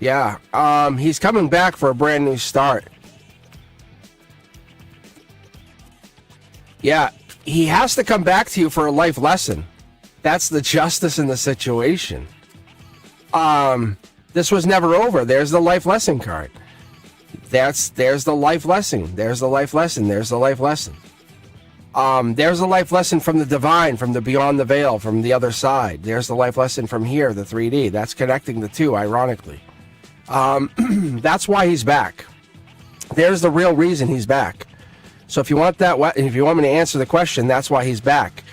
Yeah, he's coming back for a brand new start. Yeah, he has to come back to you for a life lesson. That's the justice in the situation. This was never over. There's the life lesson card. There's the life lesson. There's the life lesson. There's the life lesson. There's the life lesson from the divine, from the beyond the veil, from the other side. There's the life lesson from here, the 3D. That's connecting the two, ironically. That's why he's back. There's the real reason he's back. So if you want if you want me to answer the question, that's why he's back.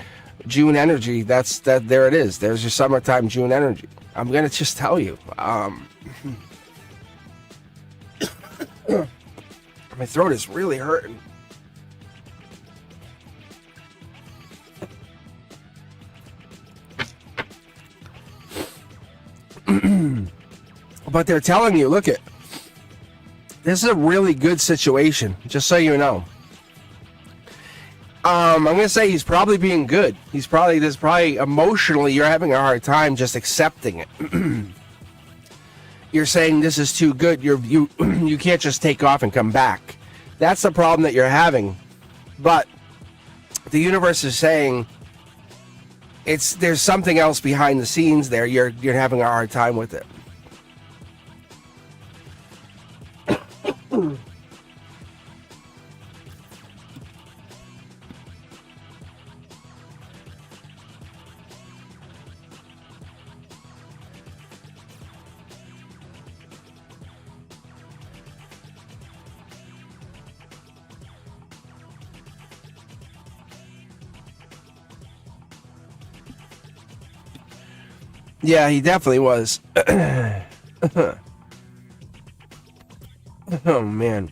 June energy, there it is. There's your summertime June energy. I'm going to just tell you. My throat is really hurting. But they're telling you, look, this is a really good situation, just so you know. I'm going to say he's probably being good. There's probably emotionally, you're having a hard time just accepting it. You're saying this is too good. You can't just take off and come back. That's the problem that you're having. But the universe is saying there's something else behind the scenes there. You're having a hard time with it. Yeah, he definitely was. Oh, man.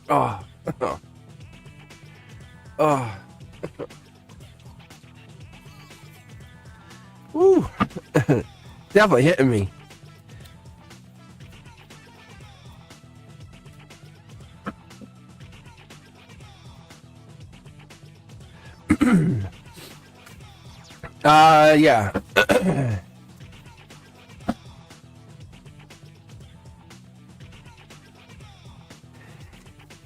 Oh. Oh. Woo. Definitely hitting me. Yeah.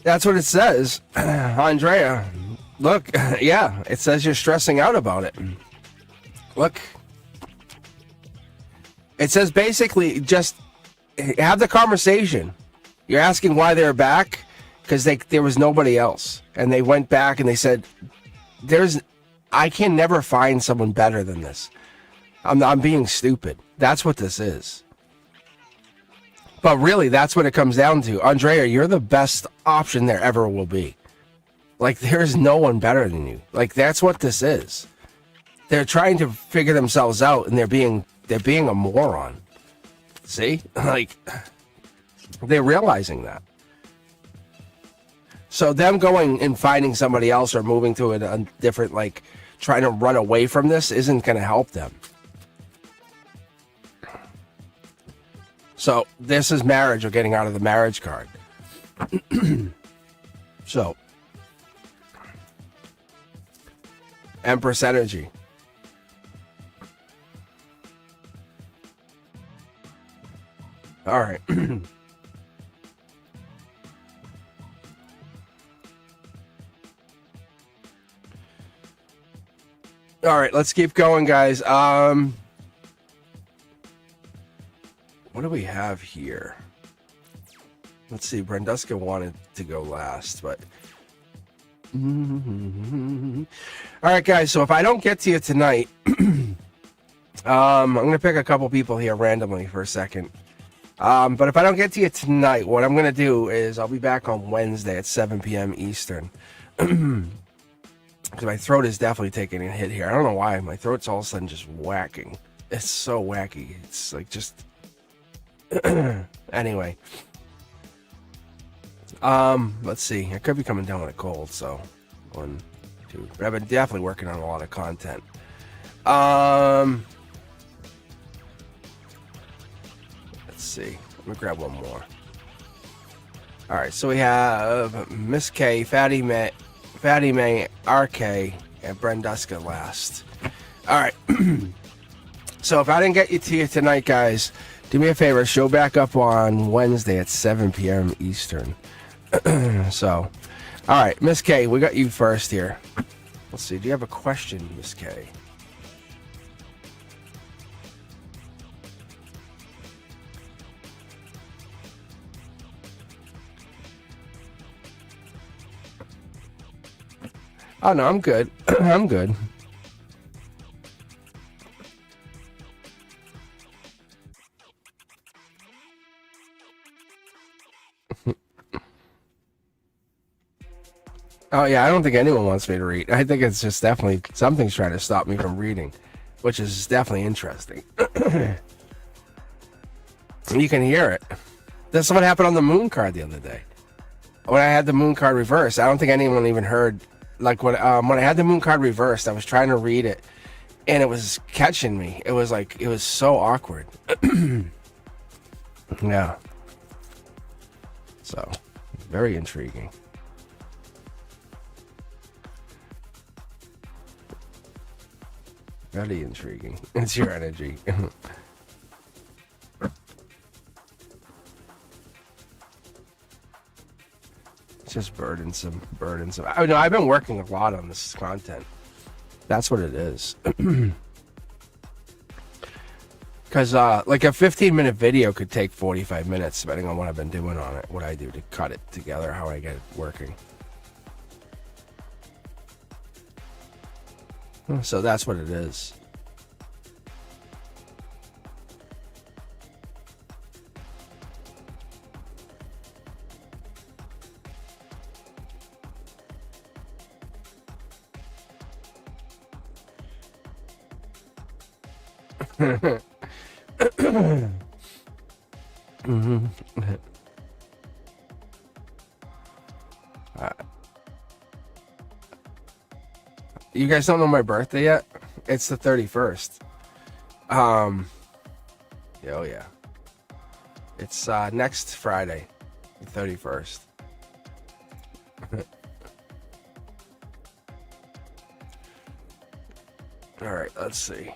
That's what it says. Andrea, look, yeah, it says you're stressing out about it. Look. It says basically just have the conversation. You're asking why they're back because there was nobody else. And they went back and they said, I can never find someone better than this. I'm being stupid. That's what this is. But really, that's what it comes down to. Andrea, you're the best option there ever will be. Like, there's no one better than you. Like, that's what this is. They're trying to figure themselves out, and they're being a moron. See? Like, they're realizing that. So them going and finding somebody else or moving to a different, like, trying to run away from this isn't going to help them. So this is marriage or getting out of the marriage card. So, Empress energy. All right. All right, let's keep going, guys. What do we have here? Let's see. Brenduska wanted to go last, but... All right, guys. So if I don't get to you tonight, I'm going to pick a couple people here randomly for a second. But if I don't get to you tonight, what I'm going to do is I'll be back on Wednesday at 7 p.m. Eastern. Because my throat is definitely taking a hit here. I don't know why. My throat's all of a sudden just whacking. It's so wacky. It's like just... Anyway. Let's see. I could be coming down with a cold, so... 1, 2... But I've been definitely working on a lot of content. Let's see. Let me grab one more. Alright, so we have Miss K, Fatty May, RK, and Brenduska last. Alright. So if I didn't get to you tonight, guys, do me a favor, show back up on Wednesday at 7 p.m. Eastern. So, alright, Miss K, we got you first here. Let's see, do you have a question, Miss K? Oh, no, I'm good. I'm good. Oh, yeah, I don't think anyone wants me to read. I think it's just definitely something's trying to stop me from reading, which is definitely interesting. You can hear it. That's what happened on the moon card the other day. When I had the moon card reversed, I don't think anyone even heard. Like when I had the moon card reversed, I was trying to read it, and it was catching me. It was like, it was so awkward. Yeah. So, very intriguing. Very intriguing. It's your energy. It's just burdensome. I know I've been working a lot on this content. That's what it is. Because like a 15-minute video could take 45 minutes, depending on what I've been doing on it, what I do to cut it together, how I get it working. So that's what it is. Mm-hmm. You guys don't know my birthday yet? It's the 31st. Oh yeah. It's next Friday, the 31st. All right, let's see.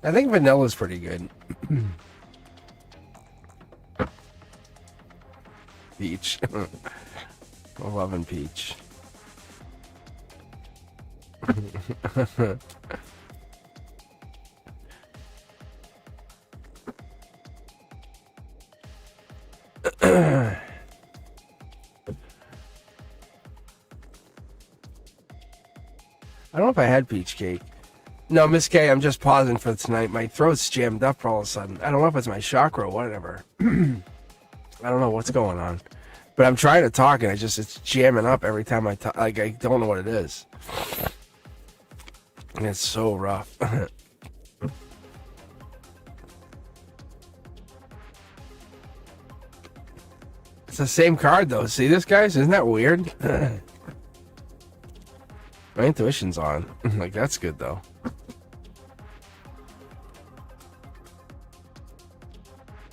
I think vanilla's pretty good. Peach. I'm loving peach. I don't know if I had peach cake. No, Miss K, I'm just pausing for tonight. My throat's jammed up all of a sudden. I don't know if it's my chakra or whatever. I don't know what's going on. But I'm trying to talk and it's jamming up every time I talk. Like, I don't know what it is. And it's so rough. It's the same card though. See this, guys? Isn't that weird? My intuition's on. Like, that's good though.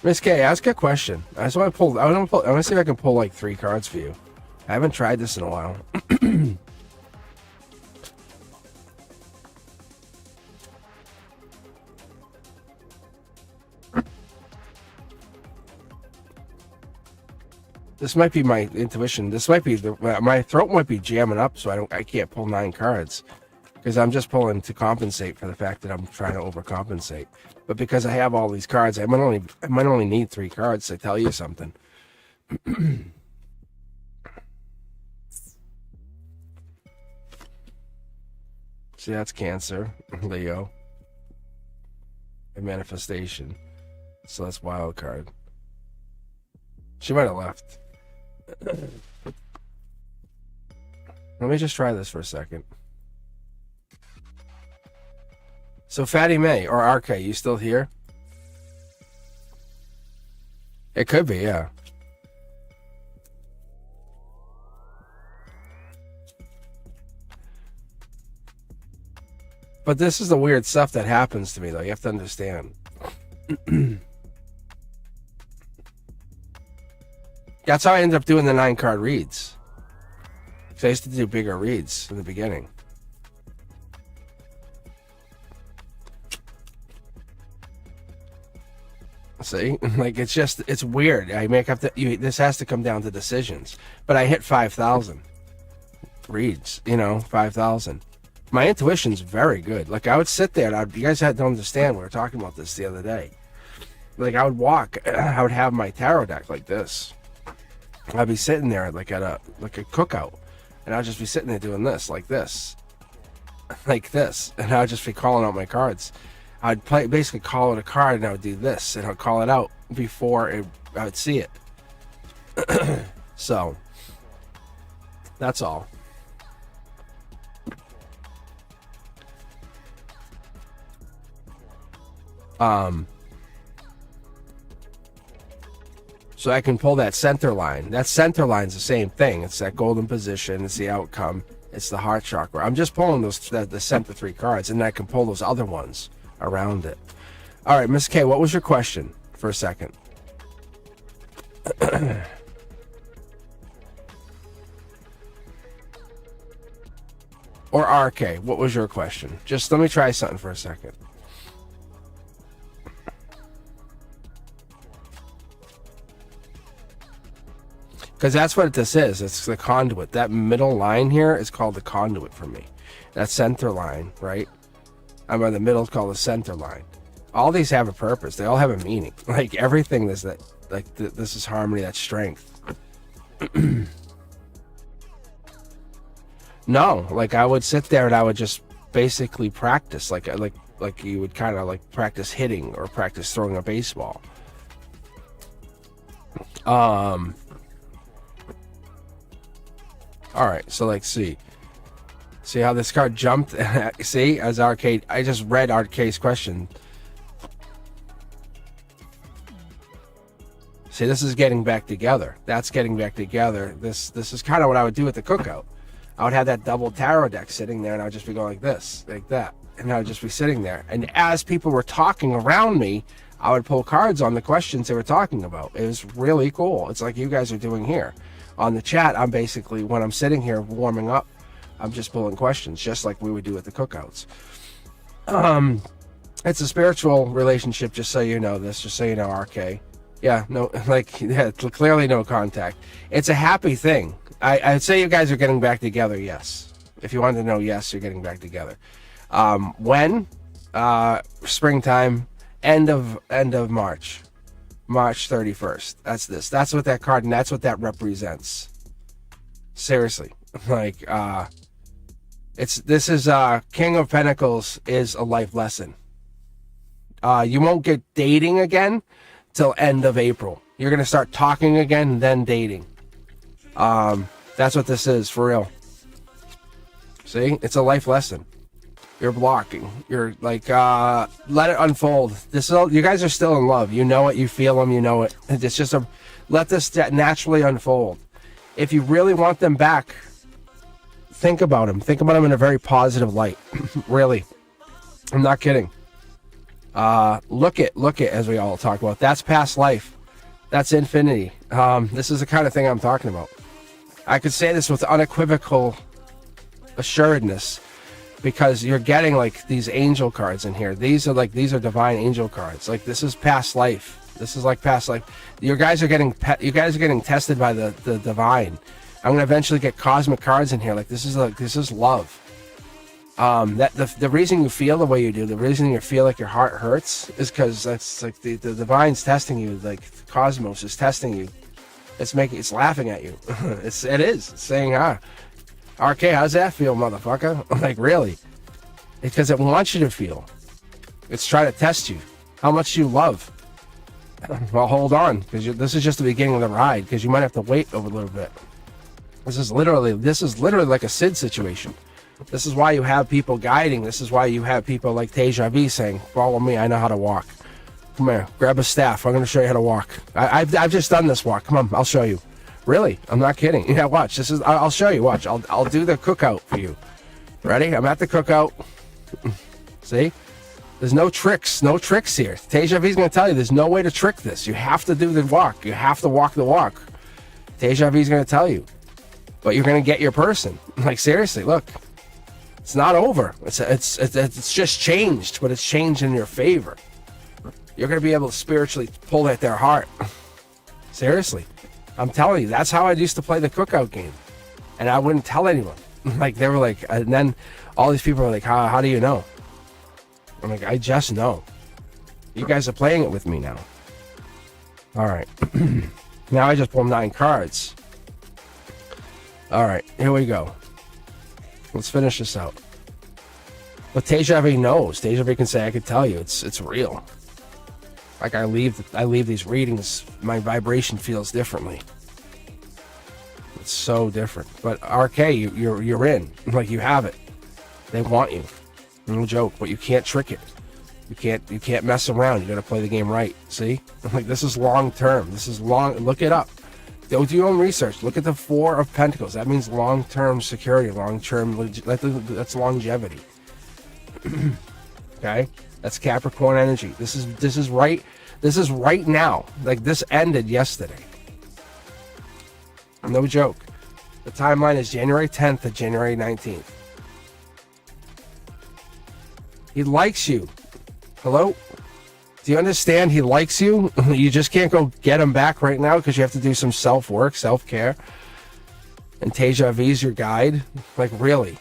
Miss K, ask a question. I just want to pull. I want to see if I can pull like 3 cards for you. I haven't tried this in a while. This might be my intuition. This might be my throat might be jamming up, so I can't pull 9 cards because I'm just pulling to compensate for the fact that I'm trying to overcompensate. But because I have all these cards, I might only need 3 cards to tell you something. See, that's Cancer, Leo, and Manifestation. So that's Wild Card. She might have left. Let me just try this for a second. So Fatty May or RK, you still here? It could be, yeah. But this is the weird stuff that happens to me, though. You have to understand. That's how I ended up doing the 9-card reads. Because I used to do bigger reads in the beginning. See, like it's weird. I make up this has to come down to decisions. But I hit 5,000 reads. 5,000. My intuition's very good. Like I would sit there, and you guys had to understand. We were talking about this the other day. Like I would walk, I would have my tarot deck like this. I'd be sitting there like at a cookout, and I'd just be sitting there doing this, like this, and I'd just be calling out my cards. I'd basically call it a card, and I would do this, and I'd call it out before I would see it. So that's all. So I can pull that center line. That center line's the same thing. It's that golden position. It's the outcome. It's the heart chakra. I'm just pulling the center 3 cards, and I can pull those other ones around it. All right, Miss K, what was your question for a second? Or RK, what was your question? Just let me try something for a second. Because that's what this is. It's the conduit. That middle line here is called the conduit for me. That center line, right? I'm in the middle is called the center line. All these have a purpose. They all have a meaning. Like everything is that. Like this is harmony. That's strength. No, like I would sit there and I would just basically practice, like you would kind of like practice hitting or practice throwing a baseball. All right, so like see how this card jumped. See, as Arcade, I just read Arcade's question. See, this is getting back together. That's getting back together. This is kind of what I would do at the cookout. I would have that double tarot deck sitting there, and I would just be going like this, like that, and I would just be sitting there. And as people were talking around me, I would pull cards on the questions they were talking about. It was really cool. It's like you guys are doing here. On the chat, I'm basically, when I'm sitting here warming up, I'm just pulling questions, just like we would do at the cookouts. It's a spiritual relationship, just so you know this, just so you know, RK. Yeah, no, like, yeah, clearly no contact. It's a happy thing. I'd say you guys are getting back together, yes. If you wanted to know, yes, you're getting back together. When? Springtime, end of March. March 31st. That's this. That's what that card, and that's what that represents. Seriously. Like, this is King of Pentacles is a life lesson. You won't get dating again till end of April. You're going to start talking again, then dating. That's what this is, for real. See? It's a life lesson. You're blocking. You're like, let it unfold. This is all, you guys are still in love. You know it. You feel them. You know it. It's just let this naturally unfold. If you really want them back, think about them. Think about them in a very positive light. Really. I'm not kidding. Look it, as we all talk about. That's past life. That's infinity. This is the kind of thing I'm talking about. I could say this with unequivocal assuredness, because you're getting like these angel cards in here. These are divine angel cards. Like this is past life. This is like past life. You guys are getting tested by the divine. I'm gonna eventually get cosmic cards in here. Like this is love. That the reason you feel the way you do, the reason you feel like your heart hurts, is because that's like the divine's testing you. Like the cosmos is testing you. It's laughing at you. It's saying, RK, how's that feel, motherfucker? Like, really? Because it wants you to feel. It's trying to test you. How much you love. Well, hold on, because this is just the beginning of the ride, because you might have to wait over a little bit. This is literally like a Sid situation. This is why you have people guiding. This is why you have people like Deja V saying, follow me, I know how to walk. Come here, grab a staff. I'm going to show you how to walk. I've just done this walk. Come on, I'll show you. Really? I'm not kidding. Yeah, watch. I'll show you. Watch. I'll do the cookout for you. Ready? I'm at the cookout. See? There's no tricks. No tricks here. Deja V's going to tell you there's no way to trick this. You have to do the walk. You have to walk the walk. Deja V's going to tell you. But you're going to get your person. Like, seriously, look. It's not over. It's just changed, but it's changed in your favor. You're going to be able to spiritually pull at their heart. Seriously. I'm telling you, that's how I used to play the cookout game. And I wouldn't tell anyone. Like, they were like, and then all these people are like, how do you know? I'm like, I just know. You guys are playing it with me now. All right. Now I just pulled 9 cards. All right, here we go. Let's finish this out. But Deja Vu knows. Deja Vu can say, I can tell you, it's real. Like, I leave these readings, my vibration feels differently. It's so different. But RK, you're in. Like, you have it. They want you. No joke. But you can't trick it. You can't mess around. You got to play the game right. See? Like, this is long term. This is long. Look it up. Do your own research. Look at the 4 of Pentacles. That means long term security. Long term. That's longevity. Okay, that's Capricorn energy. This is right. This is right now. Like, this ended yesterday. No joke. The timeline is January 10th to January 19th. He likes you. Hello? Do you understand? He likes you. You just can't go get him back right now because you have to do some self-work, self-care. And Deja Vu's your guide. Like, really.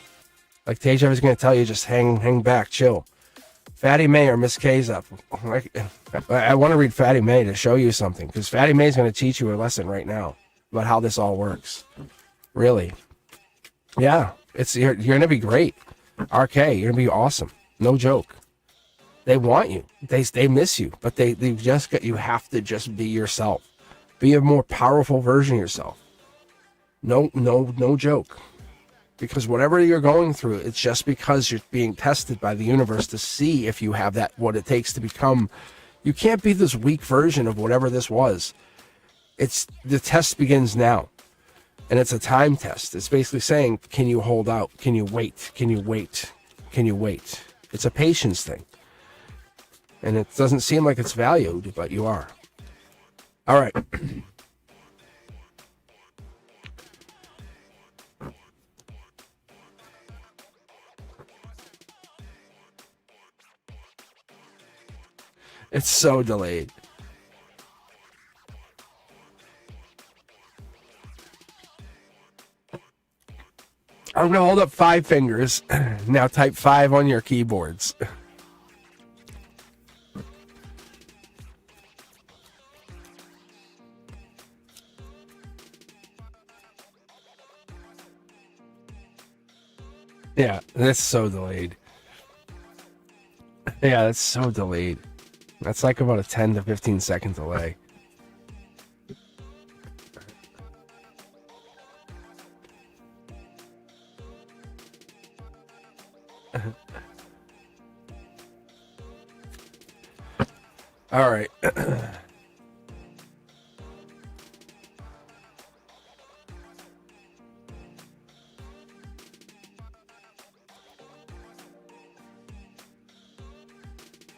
Like, Deja Vu's going to tell you, just hang back, chill. Fatty May or Miss K's up. I want to read Fatty May to show you something, because Fatty May is going to teach you a lesson right now about how this all works. Really. Yeah, you're going to be great. RK, you're going to be awesome. No joke. They want you. They miss you, but you have to just be yourself. Be a more powerful version of yourself. No joke. Because whatever you're going through, it's just because you're being tested by the universe to see if you have what it takes to become. You can't be this weak version of whatever this was. The test begins now. And it's a time test. It's basically saying, can you hold out? Can you wait? Can you wait? Can you wait? It's a patience thing. And it doesn't seem like it's valued, but you are. All right. It's so delayed. I'm going to hold up 5 fingers. Now type 5 on your keyboards. Yeah, that's so delayed. Yeah, that's so delayed. That's like about a 10 to 15 second delay. All right.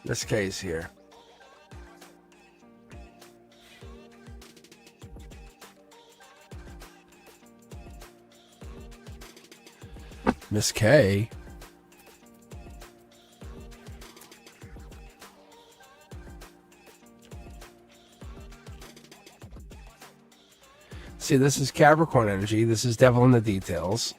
This case here. Miss K. See, this is Capricorn energy. This is devil in the details.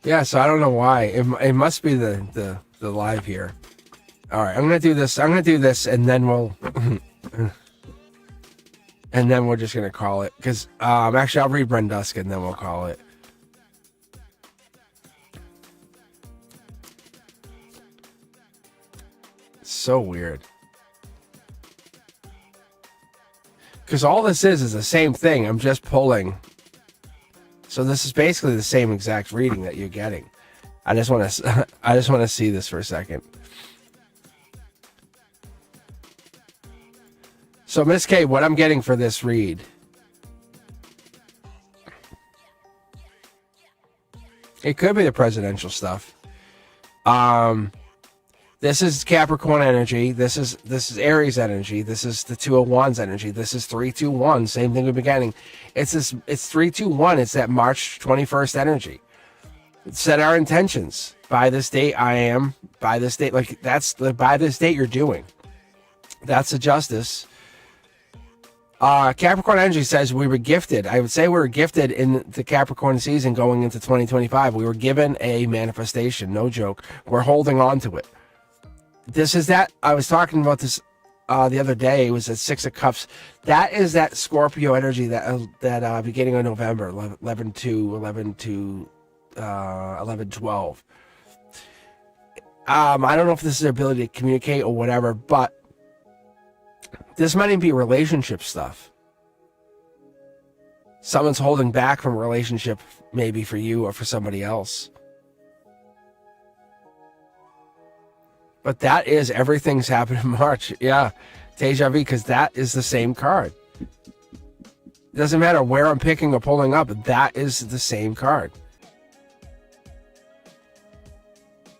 Yeah, so I don't know why. It must be the live here. All right, I'm gonna do this. And then we'll and then we're just gonna call it. Because actually, I'll read Brenduska and then we'll call it. So weird. Because all this is the same thing. I'm just pulling. So this is basically the same exact reading that you're getting. I just want to see this for a second. So Miss K, what I'm getting for this read. It could be the presidential stuff. This is Capricorn energy. This is Aries energy. This is the 2 of Wands energy. This is 3-2-1. Same thing we've been getting. It's 3-2-1. It's that March 21st energy. Set our intentions. By this date, I am. By this date, like that's the by this date you're doing. That's the justice. Capricorn energy says we were gifted. I would say we were gifted in the Capricorn season going into 2025. We were given a manifestation. No joke. We're holding on to it. This is that. I was talking about this the other day. It was at 6 of Cups. That is that Scorpio energy that beginning of November, 11-12. I don't know if this is their ability to communicate or whatever, but this might even be relationship stuff. Someone's holding back from a relationship, maybe for you or for somebody else. But that is everything's happened in March. Yeah, Deja Vu, because that is the same card. It doesn't matter where I'm picking or pulling up. That is the same card.